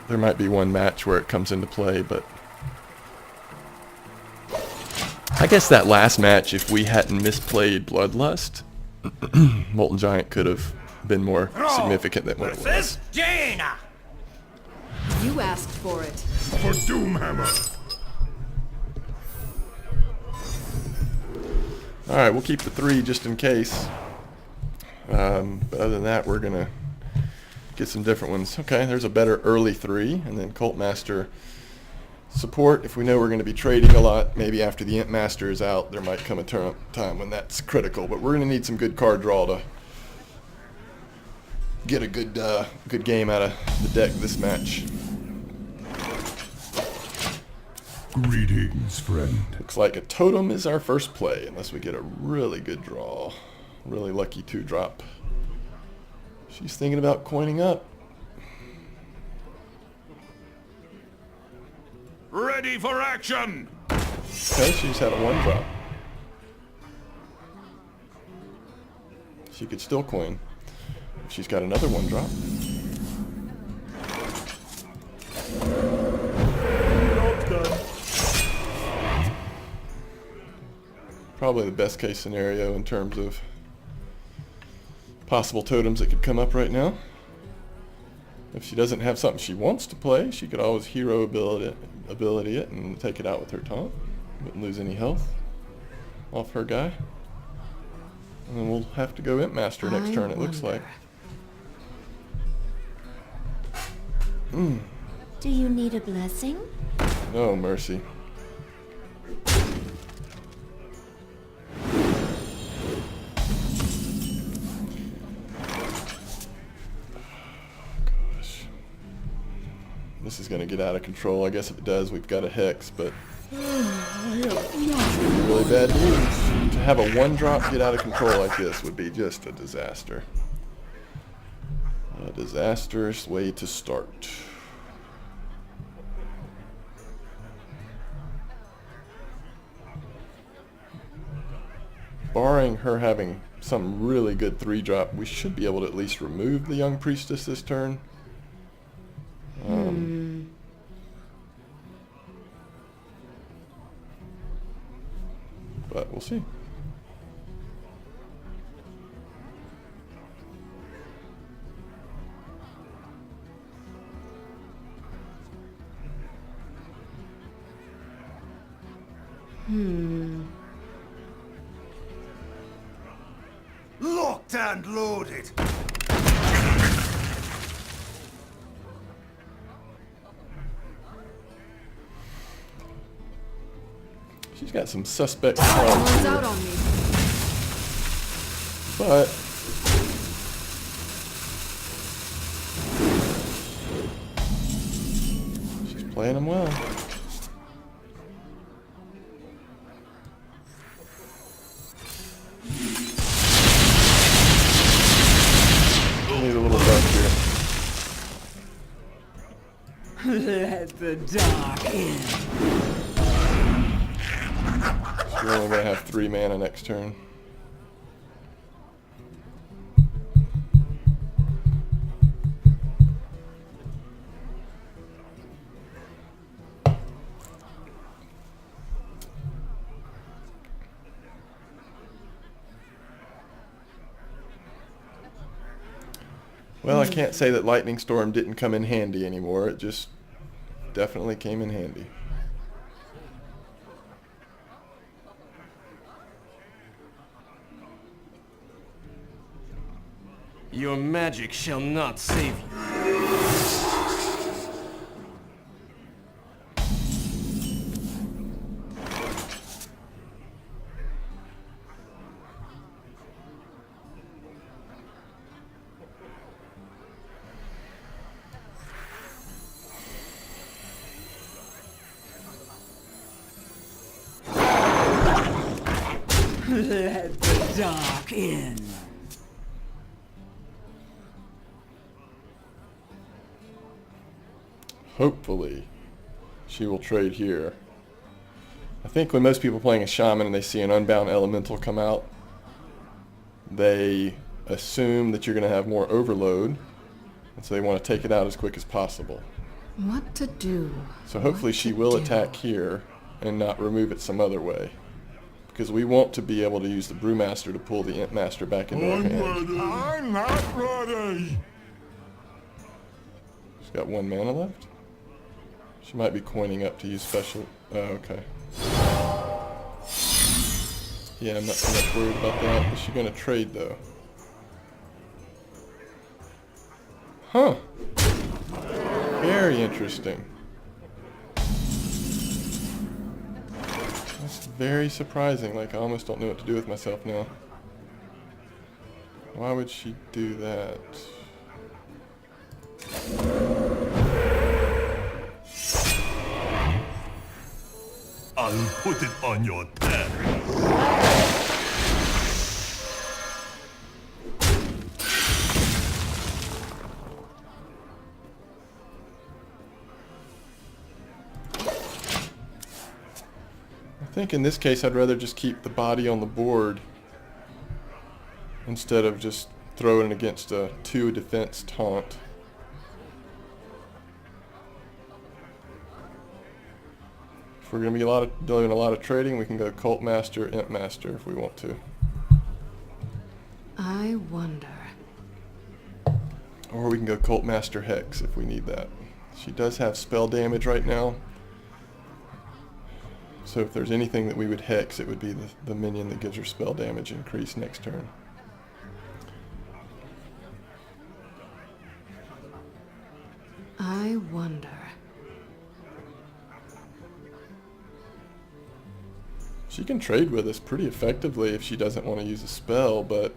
one match where it comes into play, but I guess that last match, if we hadn't misplayed Bloodlust, Molten Giant could have been more significant than what it was. Jaina! You asked for it. For Doomhammer. Alright, we'll keep the 3 just in case. But other than that, we're going to get some different ones. Okay, there's a better early 3, and then Cult Master support. If we know we're going to be trading a lot, maybe after the Imp Master is out, there might come a time when that's critical. But we're going to need some good card draw to get a good game out of the deck this match. Greetings, friend. Looks like a totem is our first play, unless we get a really good draw. Really lucky 2-drop. She's thinking about coining up. Ready for action! Okay, she's had a 1-drop. She could still coin. If she's got another 1-drop. Probably the best case scenario in terms of possible totems that could come up right now. If she doesn't have something she wants to play, she could always hero ability it and take it out with her taunt. Wouldn't lose any health off her guy. And then we'll have to go Imp Master next turn, it looks like. Do you need a blessing? No mercy. This is going to get out of control. I guess if it does, we've got a Hex, but really bad news. To have a 1-drop get out of control like this would be just a disaster. A disastrous way to start. Barring her having some really good 3-drop, we should be able to at least remove the Young Priestess this turn. But we'll see. Locked and loaded. She's got some suspect Someone's cards out here, on me. but she's playing them well. Need a little luck here. Let the dark in. So we're only gonna have 3 mana next turn. Well, I can't say that Lightning Storm didn't come in handy anymore. It just definitely came in handy. Your magic shall not save you. Let the dark in. Hopefully, she will trade here. I think when most people playing a shaman and they see an unbound elemental come out, they assume that you're going to have more overload, and so they want to take it out as quick as possible. What to do? So hopefully she will attack here and not remove it some other way, because we want to be able to use the Brewmaster to pull the Imp Master back into our hand. I'm not ready. She's got 1 mana left. She might be coining up to use special. Oh, okay. Yeah, I'm not so much worried about that. Is she going to trade, though? Huh. Very interesting. That's very surprising. Like, I almost don't know what to do with myself now. Why would she do that? I'll put it on your deck. I think in this case I'd rather just keep the body on the board instead of just throwing it against a 2 defense taunt. If we're going to be doing a lot of trading, we can go Cult Master, Imp Master if we want to. I wonder. Or we can go Cult Master Hex if we need that. She does have spell damage right now. So if there's anything that we would Hex, it would be the minion that gives her spell damage increase next turn. I wonder. She can trade with us pretty effectively if she doesn't want to use a spell, but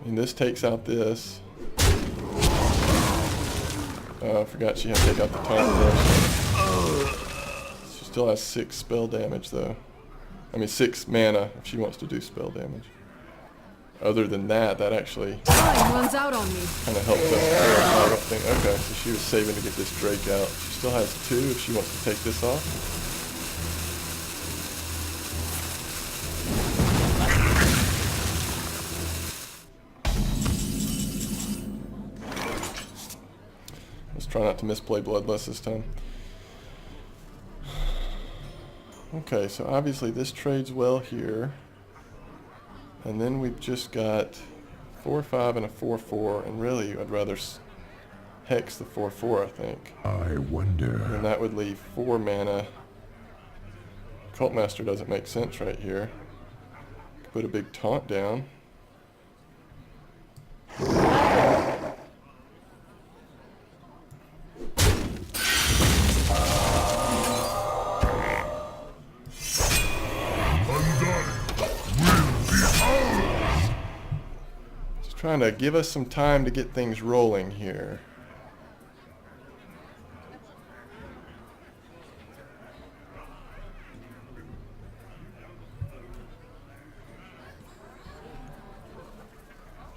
I mean, this takes out this. Oh, I forgot she had to take out the taunt first. She still has 6 spell damage though. I mean 6 mana if she wants to do spell damage. Other than that, that actually Time runs out on me. kind of helped us clear our target thing. Okay, so she was saving to get this Drake out. She still has 2 if she wants to take this off. Let's try not to misplay Bloodlust this time. Okay, so obviously this trades well here. And then we've just got 4/5 and a 4/4, and really I'd rather hex the 4/4, I think. I wonder. And that would leave 4 mana. Cult Master doesn't make sense right here. Put a big taunt down. Just trying to give us some time to get things rolling here.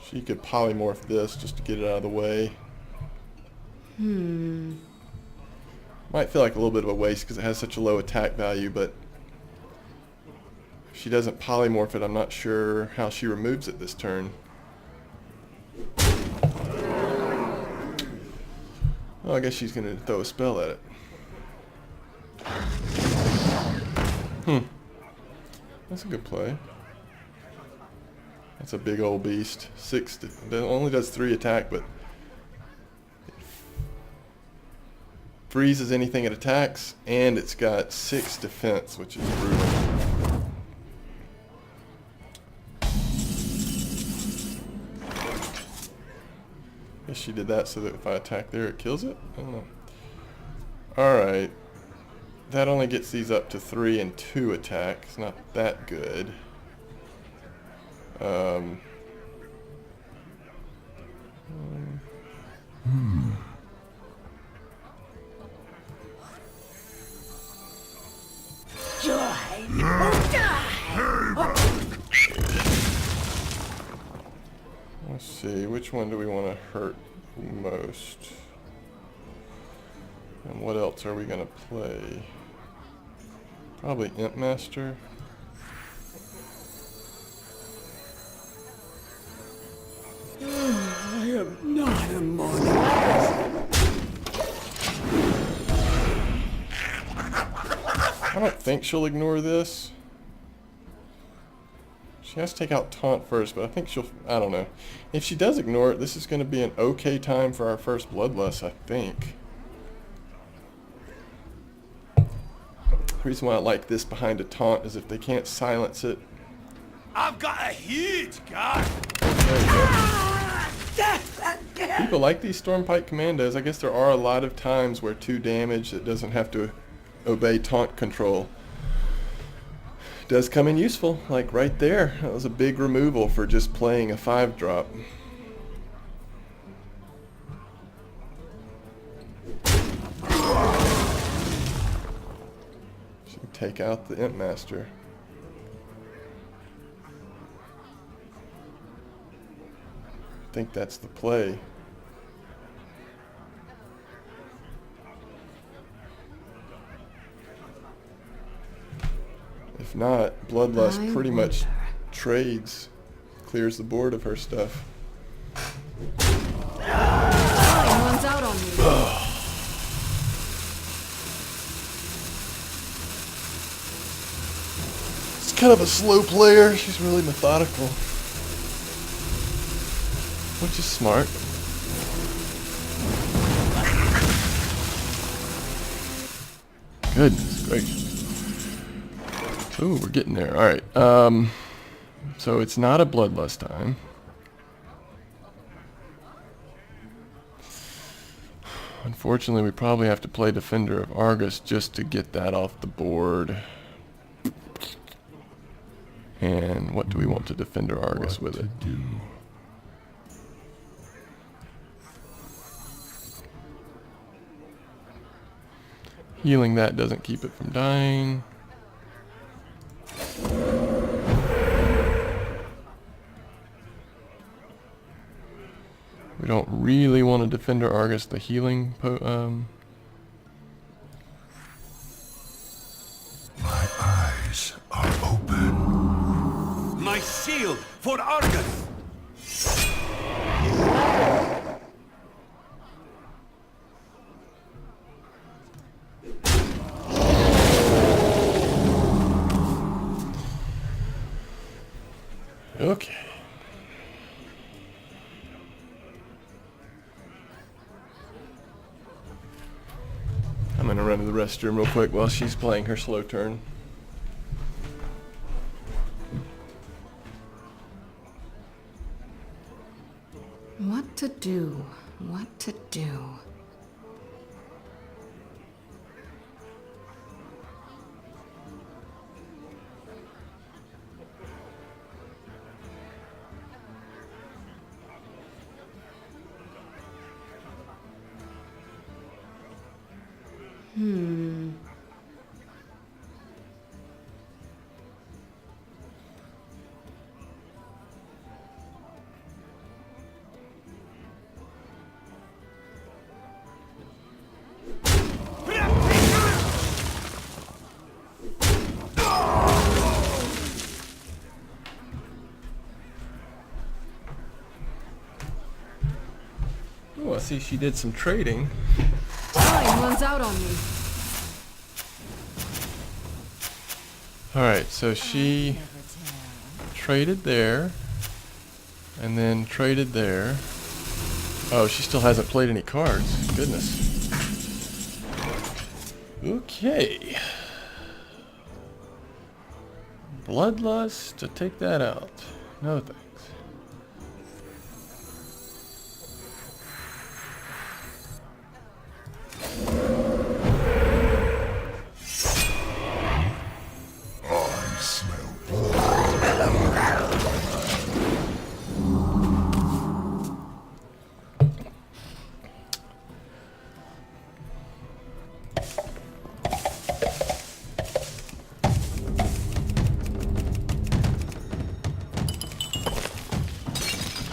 She could polymorph this just to get it out of the way. Might feel like a little bit of a waste because it has such a low attack value, but if she doesn't polymorph it, I'm not sure how she removes it this turn. Oh, I guess she's going to throw a spell at it. That's a good play. That's a big old beast. It only does 3 attack, but it freezes anything it attacks, and it's got 6 defense, which is brutal. Guess she did that so that if I attack there, it kills it? I don't know. Alright. That only gets these up to 3 and 2 attack. It's not that good. Let's see, which one do we want to hurt most? And what else are we going to play? Probably Imp Master. I am not a morning. I don't think she'll ignore this. She has to take out Taunt first, but I think she'll... I don't know. If she does ignore it, this is going to be an okay time for our first Bloodlust, I think. The reason why I like this behind a Taunt is if they can't silence it. I've got a huge gun. There you go. People like these Stormpike Commandos. I guess there are a lot of times where 2 damage that doesn't have to obey taunt control does come in useful, like right there. That was a big removal for just playing a 5-drop. Should take out the Imp Master. I think that's the play. If not, Bloodlust pretty much trades, clears the board of her stuff. Someone's out on me. It's kind of a slow player. She's really methodical, which is smart. Goodness gracious. Ooh, we're getting there. Alright. So it's not a Bloodlust time. Unfortunately, we probably have to play Defender of Argus just to get that off the board. And what do we want to Defender Argus with it? Healing that doesn't keep it from dying. We don't really want to Defender Argus the healing My eyes are open. My shield for Argus. Okay. I'm gonna run to the restroom real quick while she's playing her slow turn. What to do? What to do? Oh, I see she did some trading. Time runs out on me. Alright, so she traded there, and then traded there. Oh, she still hasn't played any cards. Goodness. Okay. Bloodlust, to take that out. No thanks. I smell blood.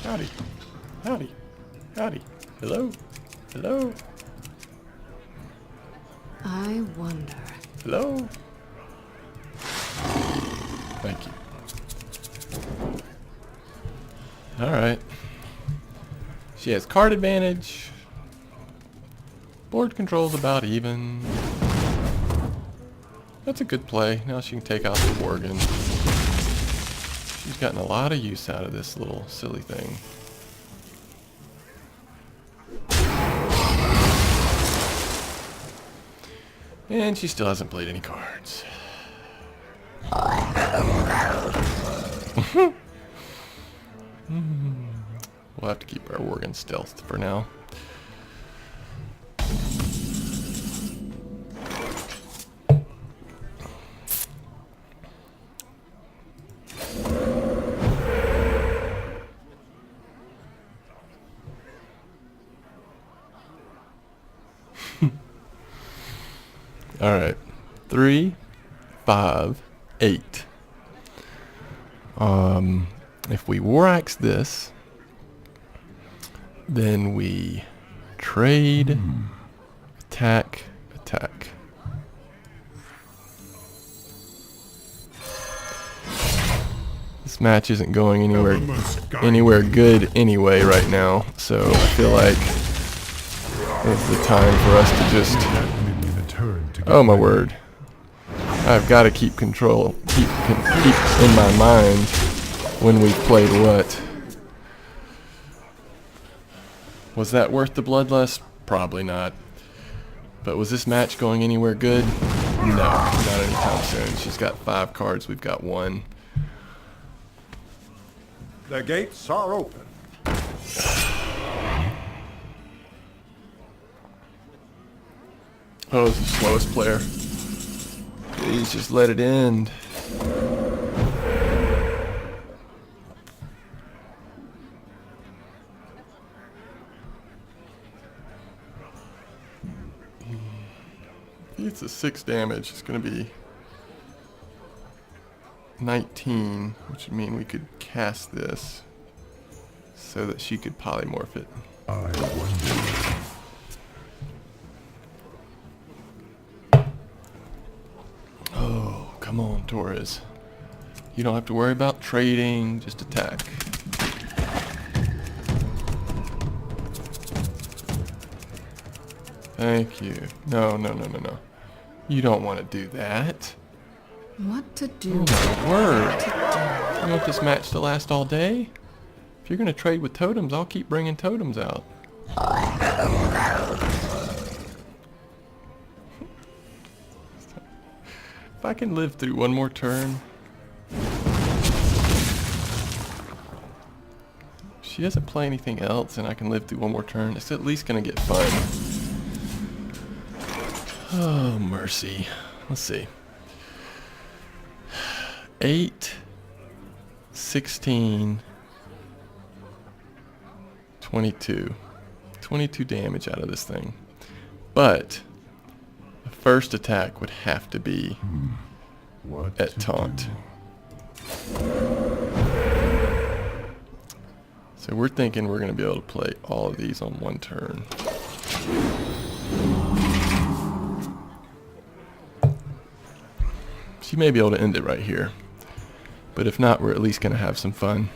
Howdy. Howdy. Howdy. Hello. Hello. I wonder. Hello. Thank you. Alright. She has card advantage. Board control's about even. That's a good play. Now she can take out the Worgen. She's gotten a lot of use out of this little silly thing. And she still hasn't played any cards. We'll have to keep our Worgen stealthed for now. All right, 3, 5, 8. If we War Axe this, then we trade, attack, attack. This match isn't going anywhere good anyway right now, so I feel like it's the time for us to just. Oh my word! I've got to keep control, keep in my mind when we've played what. Was that worth the bloodlust? Probably not. But was this match going anywhere good? No, not anytime soon. She's got 5 cards, we've got 1. The gates are open. Oh, it's the slowest player. Please just let it end. It's a 6 damage. It's going to be 19, which would mean we could cast this so that she could polymorph it. I wonder. Oh, come on, Torres. You don't have to worry about trading, just attack. Thank you. No. You don't want to do that. What to do? Oh my word. You want this match to last all day? If you're going to trade with totems, I'll keep bringing totems out. If I can live through one more turn. she doesn't play anything else and I can live through one more turn, it's at least going to get fun. Oh, mercy. Let's see. 8, 16, 22. 22 damage out of this thing. But the first attack would have to be at taunt. So we're thinking we're going to be able to play all of these on one turn. She may be able to end it right here. But if not, we're at least going to have some fun.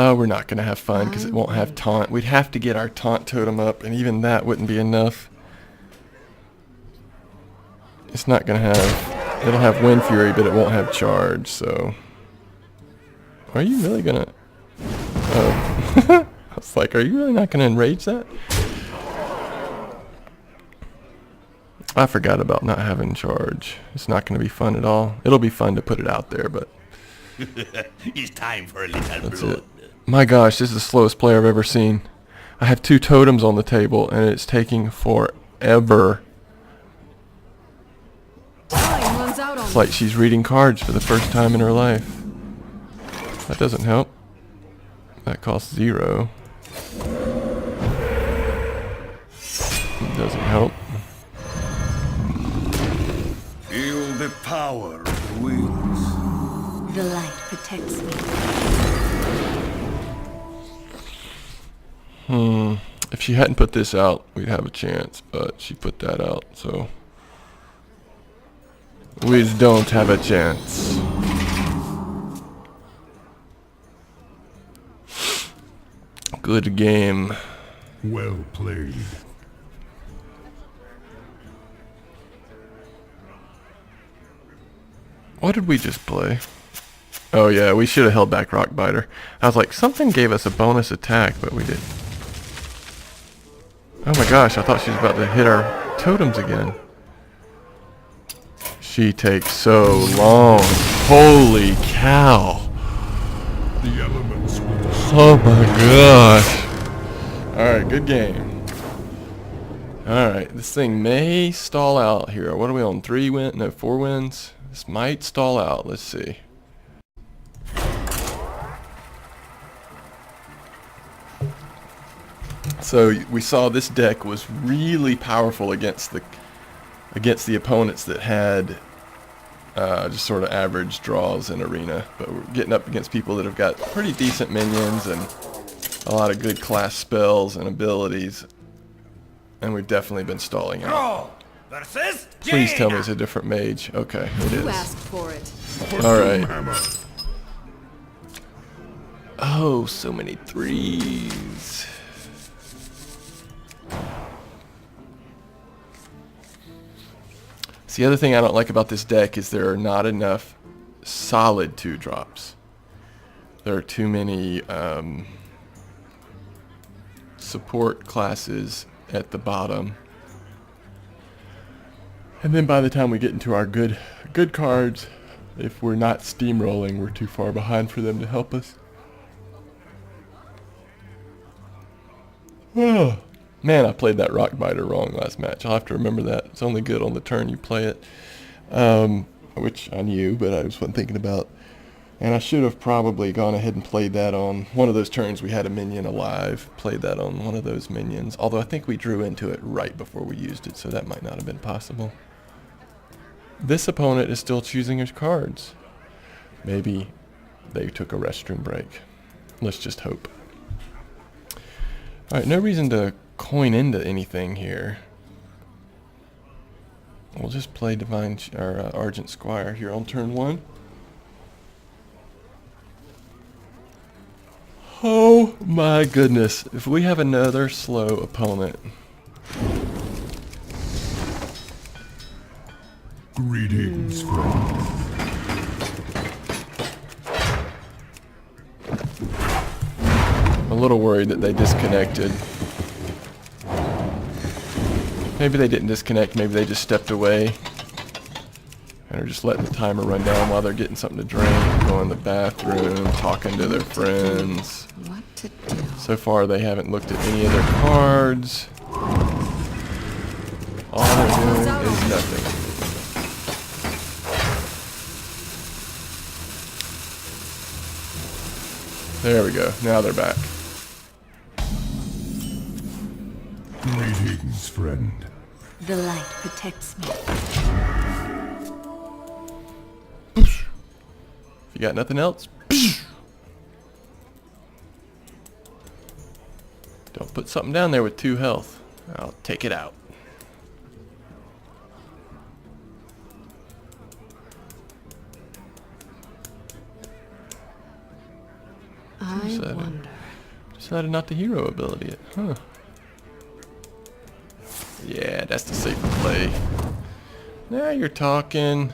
We're not going to have fun because it won't have taunt. We'd have to get our taunt totem up, and even that wouldn't be enough. It's not going to have... It'll have Wind Fury, but it won't have charge, so... Are you really going to... Oh. I was like, are you really not going to enrage that? I forgot about not having charge. It's not going to be fun at all. It'll be fun to put it out there, but... It's time for a little That's blood. it. My gosh, this is the slowest player I've ever seen. I have 2 totems on the table, and it's taking forever. Time runs out on It's like she's reading cards for the first time in her life. That doesn't help. That costs 0. It doesn't help. Feel the power of the winds. The light protects me. If she hadn't put this out, we'd have a chance, but she put that out, so we don't have a chance. Good game. Well played. What did we just play? Oh yeah, we should have held back Rock Biter. I was like, something gave us a bonus attack, but we didn't. Oh my gosh, I thought she was about to hit our totems again. She takes so long. Holy cow. The elements will Oh my gosh. Alright, good game. Alright, this thing may stall out here. What are we on? 3 wins? No, 4 wins? This might stall out. Let's see. So we saw this deck was really powerful against the opponents that had just sort of average draws in Arena, but we're getting up against people that have got pretty decent minions and a lot of good class spells and abilities, and we've definitely been stalling out. Draw versus Please tell me Jaina. it's a different mage. Okay, it You is. asked for it. Alright. hammer. Oh, so many 3s. The other thing I don't like about this deck is there are not enough solid 2-drops. There are too many support classes at the bottom. And then by the time we get into our good cards, if we're not steamrolling, we're too far behind for them to help us. Oh. Man, I played that Rock Biter wrong last match. I'll have to remember that. It's only good on the turn you play it. Which I knew, but I just wasn't thinking about. And I should have probably gone ahead and played that on one of those turns we had a minion alive. Played that on one of those minions. Although I think we drew into it right before we used it, so that might not have been possible. This opponent is still choosing his cards. Maybe they took a restroom break. Let's just hope. Alright, no reason to coin into anything here. We'll just play Argent Squire here on turn 1. Oh my goodness. If we have another slow opponent. Greetings, friend. I'm a little worried that they disconnected. Maybe they didn't disconnect. Maybe they just stepped away. And are just letting the timer run down while they're getting something to drink, going to the bathroom, talking to their friends. What to do? So far, they haven't looked at any of their cards. All they're doing is nothing. There we go. Now they're back. Greetings, friend. The light protects me. If you got nothing else, don't put something down there with 2 health. I'll take it out. I wonder. Decided not to hero ability it, huh? Yeah, that's the safer play. Now you're talking.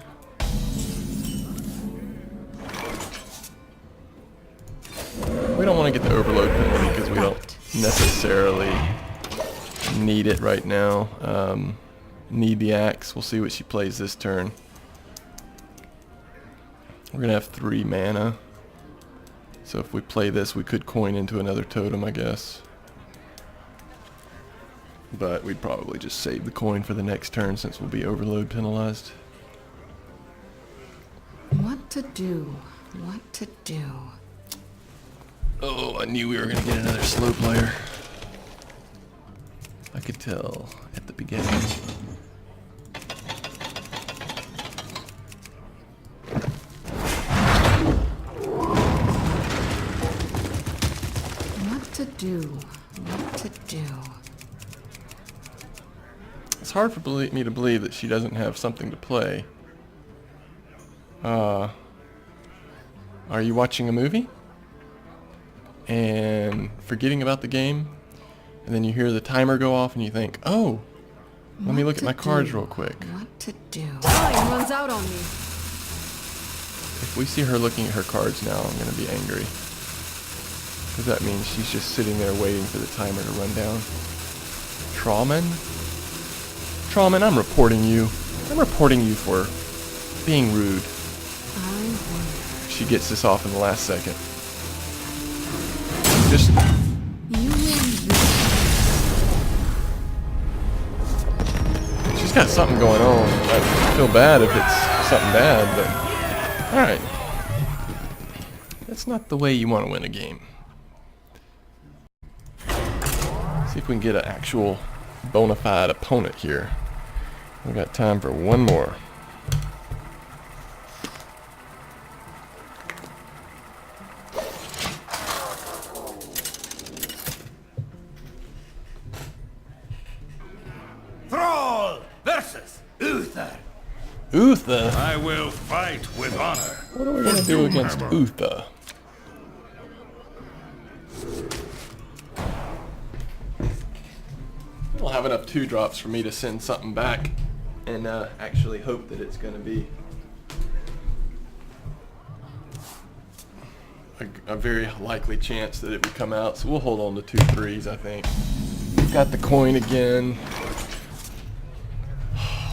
We don't want to get the overload penalty because we don't necessarily need it right now. Need the axe. We'll see what she plays this turn. We're going to have 3 mana. So if we play this, we could coin into another totem, I guess. But we'd probably just save the coin for the next turn since we'll be overload penalized. What to do? What to do? Oh, I knew we were going to get another slow player. I could tell at the beginning. What to do? What to do? It's hard for me to believe that she doesn't have something to play. Are you watching a movie? And forgetting about the game? And then you hear the timer go off and you think, oh, let me look at my cards real quick. What to do? Time runs out on me. If we see her looking at her cards now, I'm going to be angry. Because that means she's just sitting there waiting for the timer to run down. Trawman? Trawman, I'm reporting you. I'm reporting you for being rude. I wonder. She gets this off in the last second. Just... You win. She's got something going on. I feel bad if it's something bad, but... Alright. That's not the way you want to win a game. See if we can get an actual bona fide opponent here. We've got time for one more. Thrall versus Uther. Uther? I will fight with honor. What are we going to do against Uther? I don't have enough 2-drops for me to send something back and actually hope that it's going to be a very likely chance that it would come out. So we'll hold on to 2 3s, I think. Got the coin again.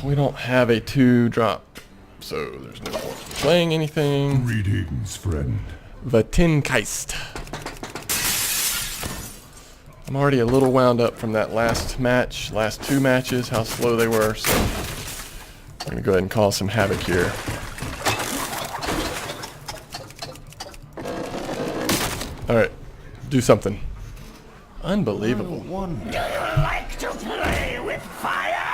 We don't have a 2-drop, so there's no point in playing anything. Greetings, friend. Vatinkeist. I'm already a little wound up from that last 2 matches, how slow they were, so I'm going to go ahead and cause some havoc here. Alright, do something. Unbelievable. Do you like to play with fire?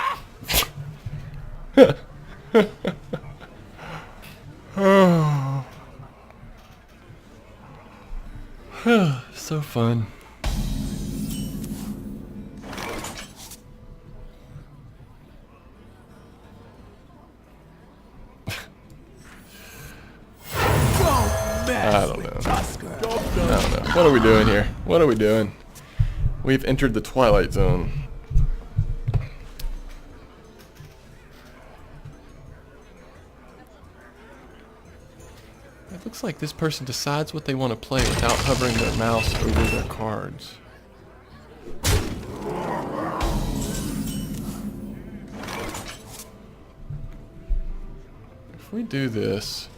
So fun. I don't know. What are we doing here? What are we doing? We've entered the Twilight Zone. It looks like this person decides what they want to play without hovering their mouse over their cards. if we do this,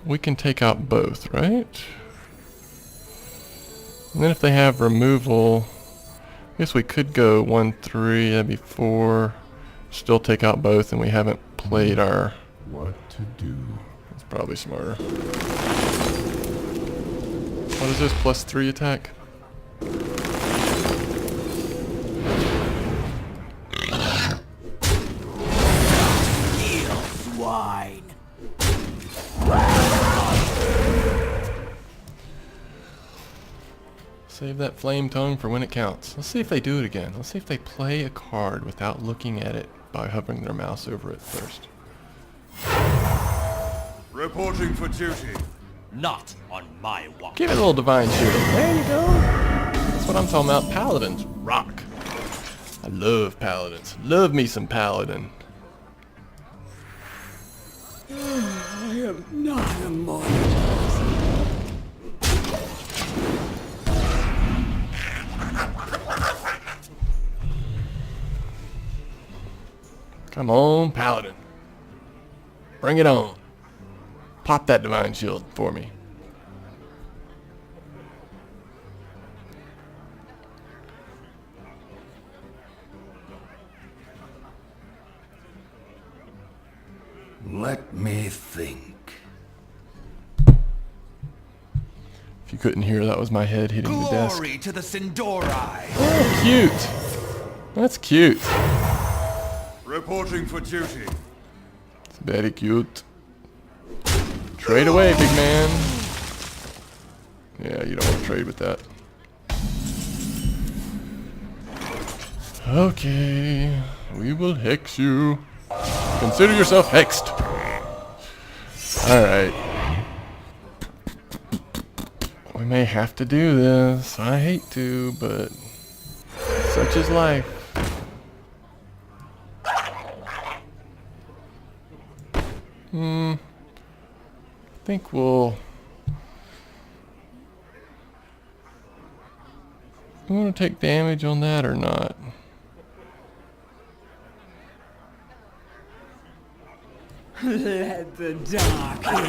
we can take out both, right? And then if they have removal, I guess we could go 1, 3, that'd be 4. Still take out both, and we haven't played our... What to do? It's probably smarter. What is this, +3 attack? Swine. Save that flame tongue for when it counts. Let's see if they do it again. Let's see if they play a card without looking at it by hovering their mouse over it first. Reporting for duty. Not on my watch. Give it a little divine shield. There you go. That's what I'm talking about. Paladins rock. I love paladins. Love me some paladin. I am not a mortal person. Come on, paladin. Bring it on. Pop that divine shield for me. Let me think. If you couldn't hear, that was my head hitting the desk. Glory to the Sindori. Oh, cute. That's cute. Reporting for duty. It's very cute. Trade away, big man. Yeah, you don't want to trade with that. Okay, we will hex you. Consider yourself hexed. Alright. We may have to do this. I hate to, but such is life. I think we'll... You want to take damage on that or not? Let the dark in.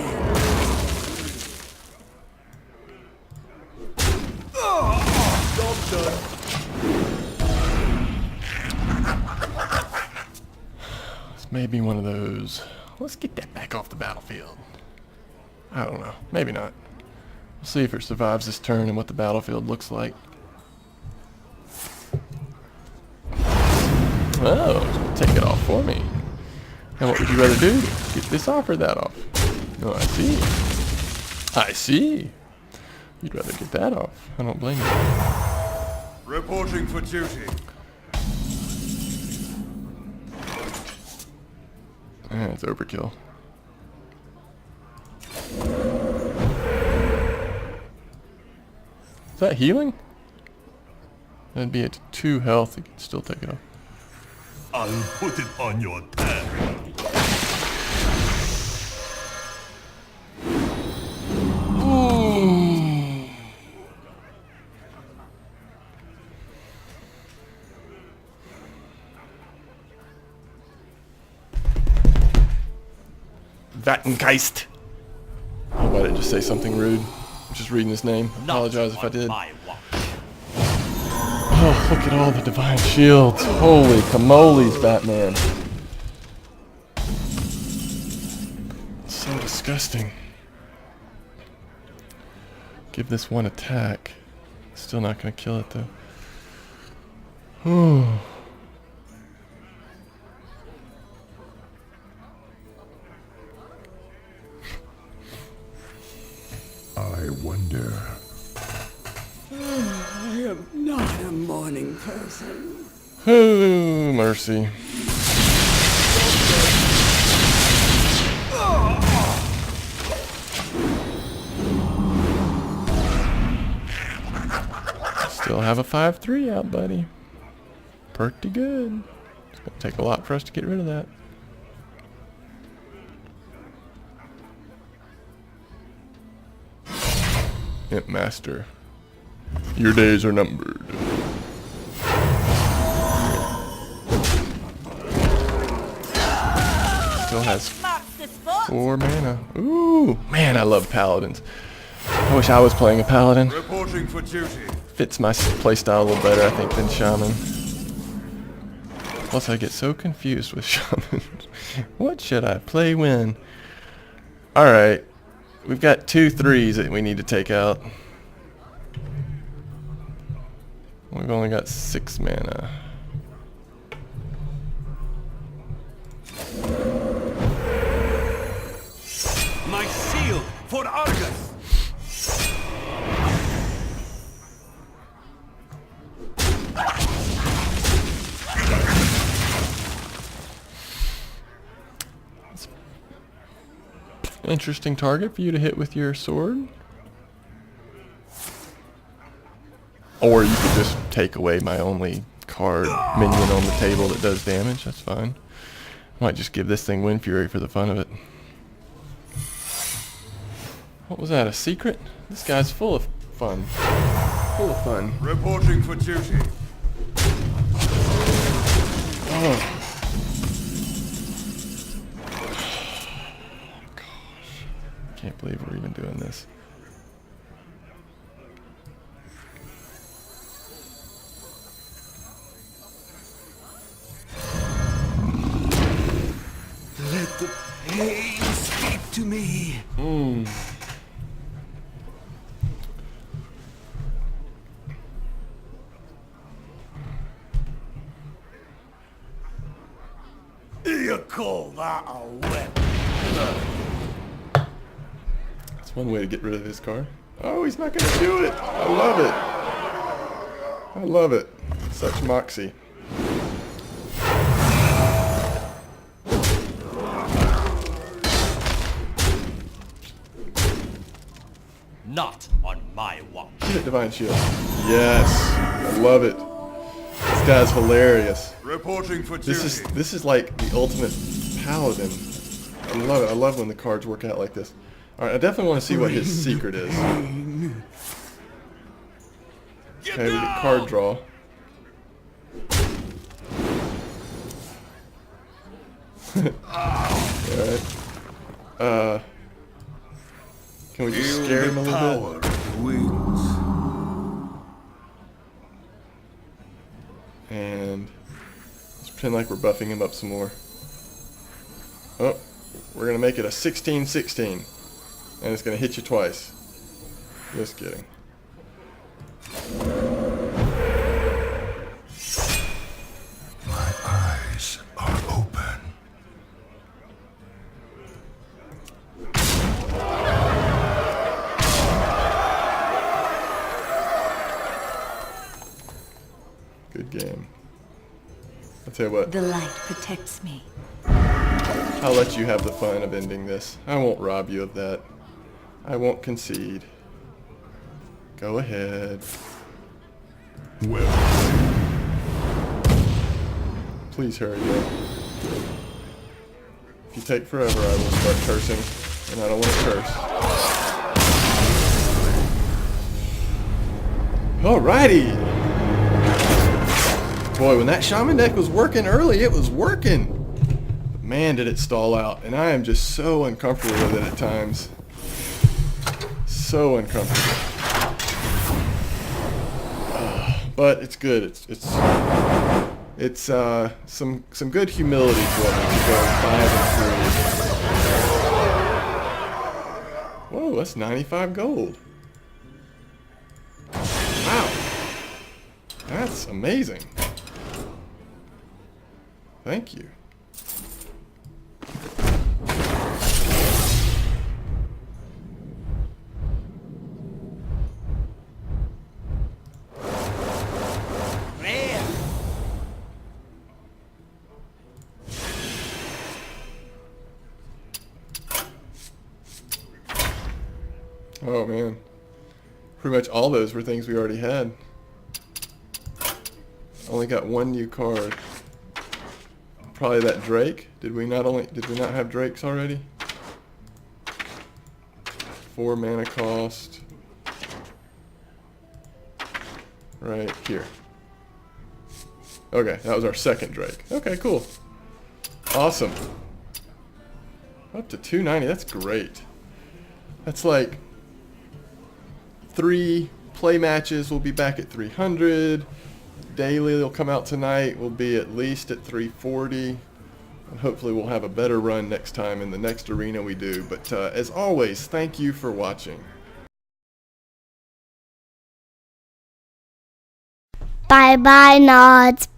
This may be one of those. Let's get that back off the battlefield. I don't know. Maybe not. We'll see if it survives this turn and what the battlefield looks like. Oh, take it off for me. And what would you rather do? Get this off or that off? Oh, I see. I see. You'd rather get that off. I don't blame you. Reporting for duty. It's overkill. Is that healing? That'd be at 2 health. You can still take it off. I'll put it on your tab. Vattengeist. Oh, why did I just say something rude? I'm just reading his name. Apologize if I did. Oh, look at all the divine shields. Holy camoles, Batman. It's so disgusting. Give this one attack. Still not going to kill it, though. Whew. I wonder. I am not a morning person. Oh, mercy. Still have a 5-3 out, buddy. Pretty good. It's going to take a lot for us to get rid of that. Imp Master, your days are numbered. still has Marks the spot. 4 mana. Ooh, man, I love paladins. I wish I was playing a paladin. Reporting for duty. Fits my playstyle a little better, I think, than shaman. Plus, I get so confused with shaman. What should I play when? Alright. We've got 2 3s that we need to take out. We've only got 6 mana. My shield for Argus! Interesting target for you to hit with your sword. Or you could just take away my only card minion on the table that does damage. That's fine. Might just give this thing Wind Fury for the fun of it. What was that, a secret? This guy's full of fun. Full of fun. Reporting for duty. Oh. Can't believe we're even doing this. Let the pain speak to me. You call that a whip? That's one way to get rid of his card. Oh, he's not going to do it. I love it. I love it. Such moxie. Not on my watch. Get it, Divine Shield. Yes. I love it. This guy's hilarious. Reporting for duty. This is like the ultimate paladin. I love it. I love when the cards work out like this. Alright, I definitely want to see what his secret is. Okay, we get card draw. Alright. Can we just scare him a little bit? Wings. And let's pretend like we're buffing him up some more. Oh, we're gonna make it a 16-16. And it's gonna hit you twice. Just kidding. My eyes are open. Good game. I'll tell you what, The light protects me. I'll let you have the fun of ending this. I won't rob you of that. I won't concede. Go ahead. Well, Please hurry up. If you take forever, I will start cursing, and I don't want to curse. Alrighty! Boy, when that Shaman deck was working early, it was working! But man, did it stall out, and I am just so uncomfortable with it at times. So uncomfortable. But it's good. It's some good humility for me to go 5-3. Whoa, that's 95 gold. Wow, that's amazing. Thank you. Oh man, pretty much all those were things we already had. Only got one new card. Probably that Drake. Did we not have Drakes already? 4 mana cost. Right here. Okay, that was our second Drake. Okay, cool. Awesome. Up to 290. That's great. That's like 3 play matches. We'll be back at 300. Daily will come out tonight. We'll be at least at 340. And hopefully we'll have a better run next time in the next arena we do. But as always, thank you for watching. Bye bye, Nods.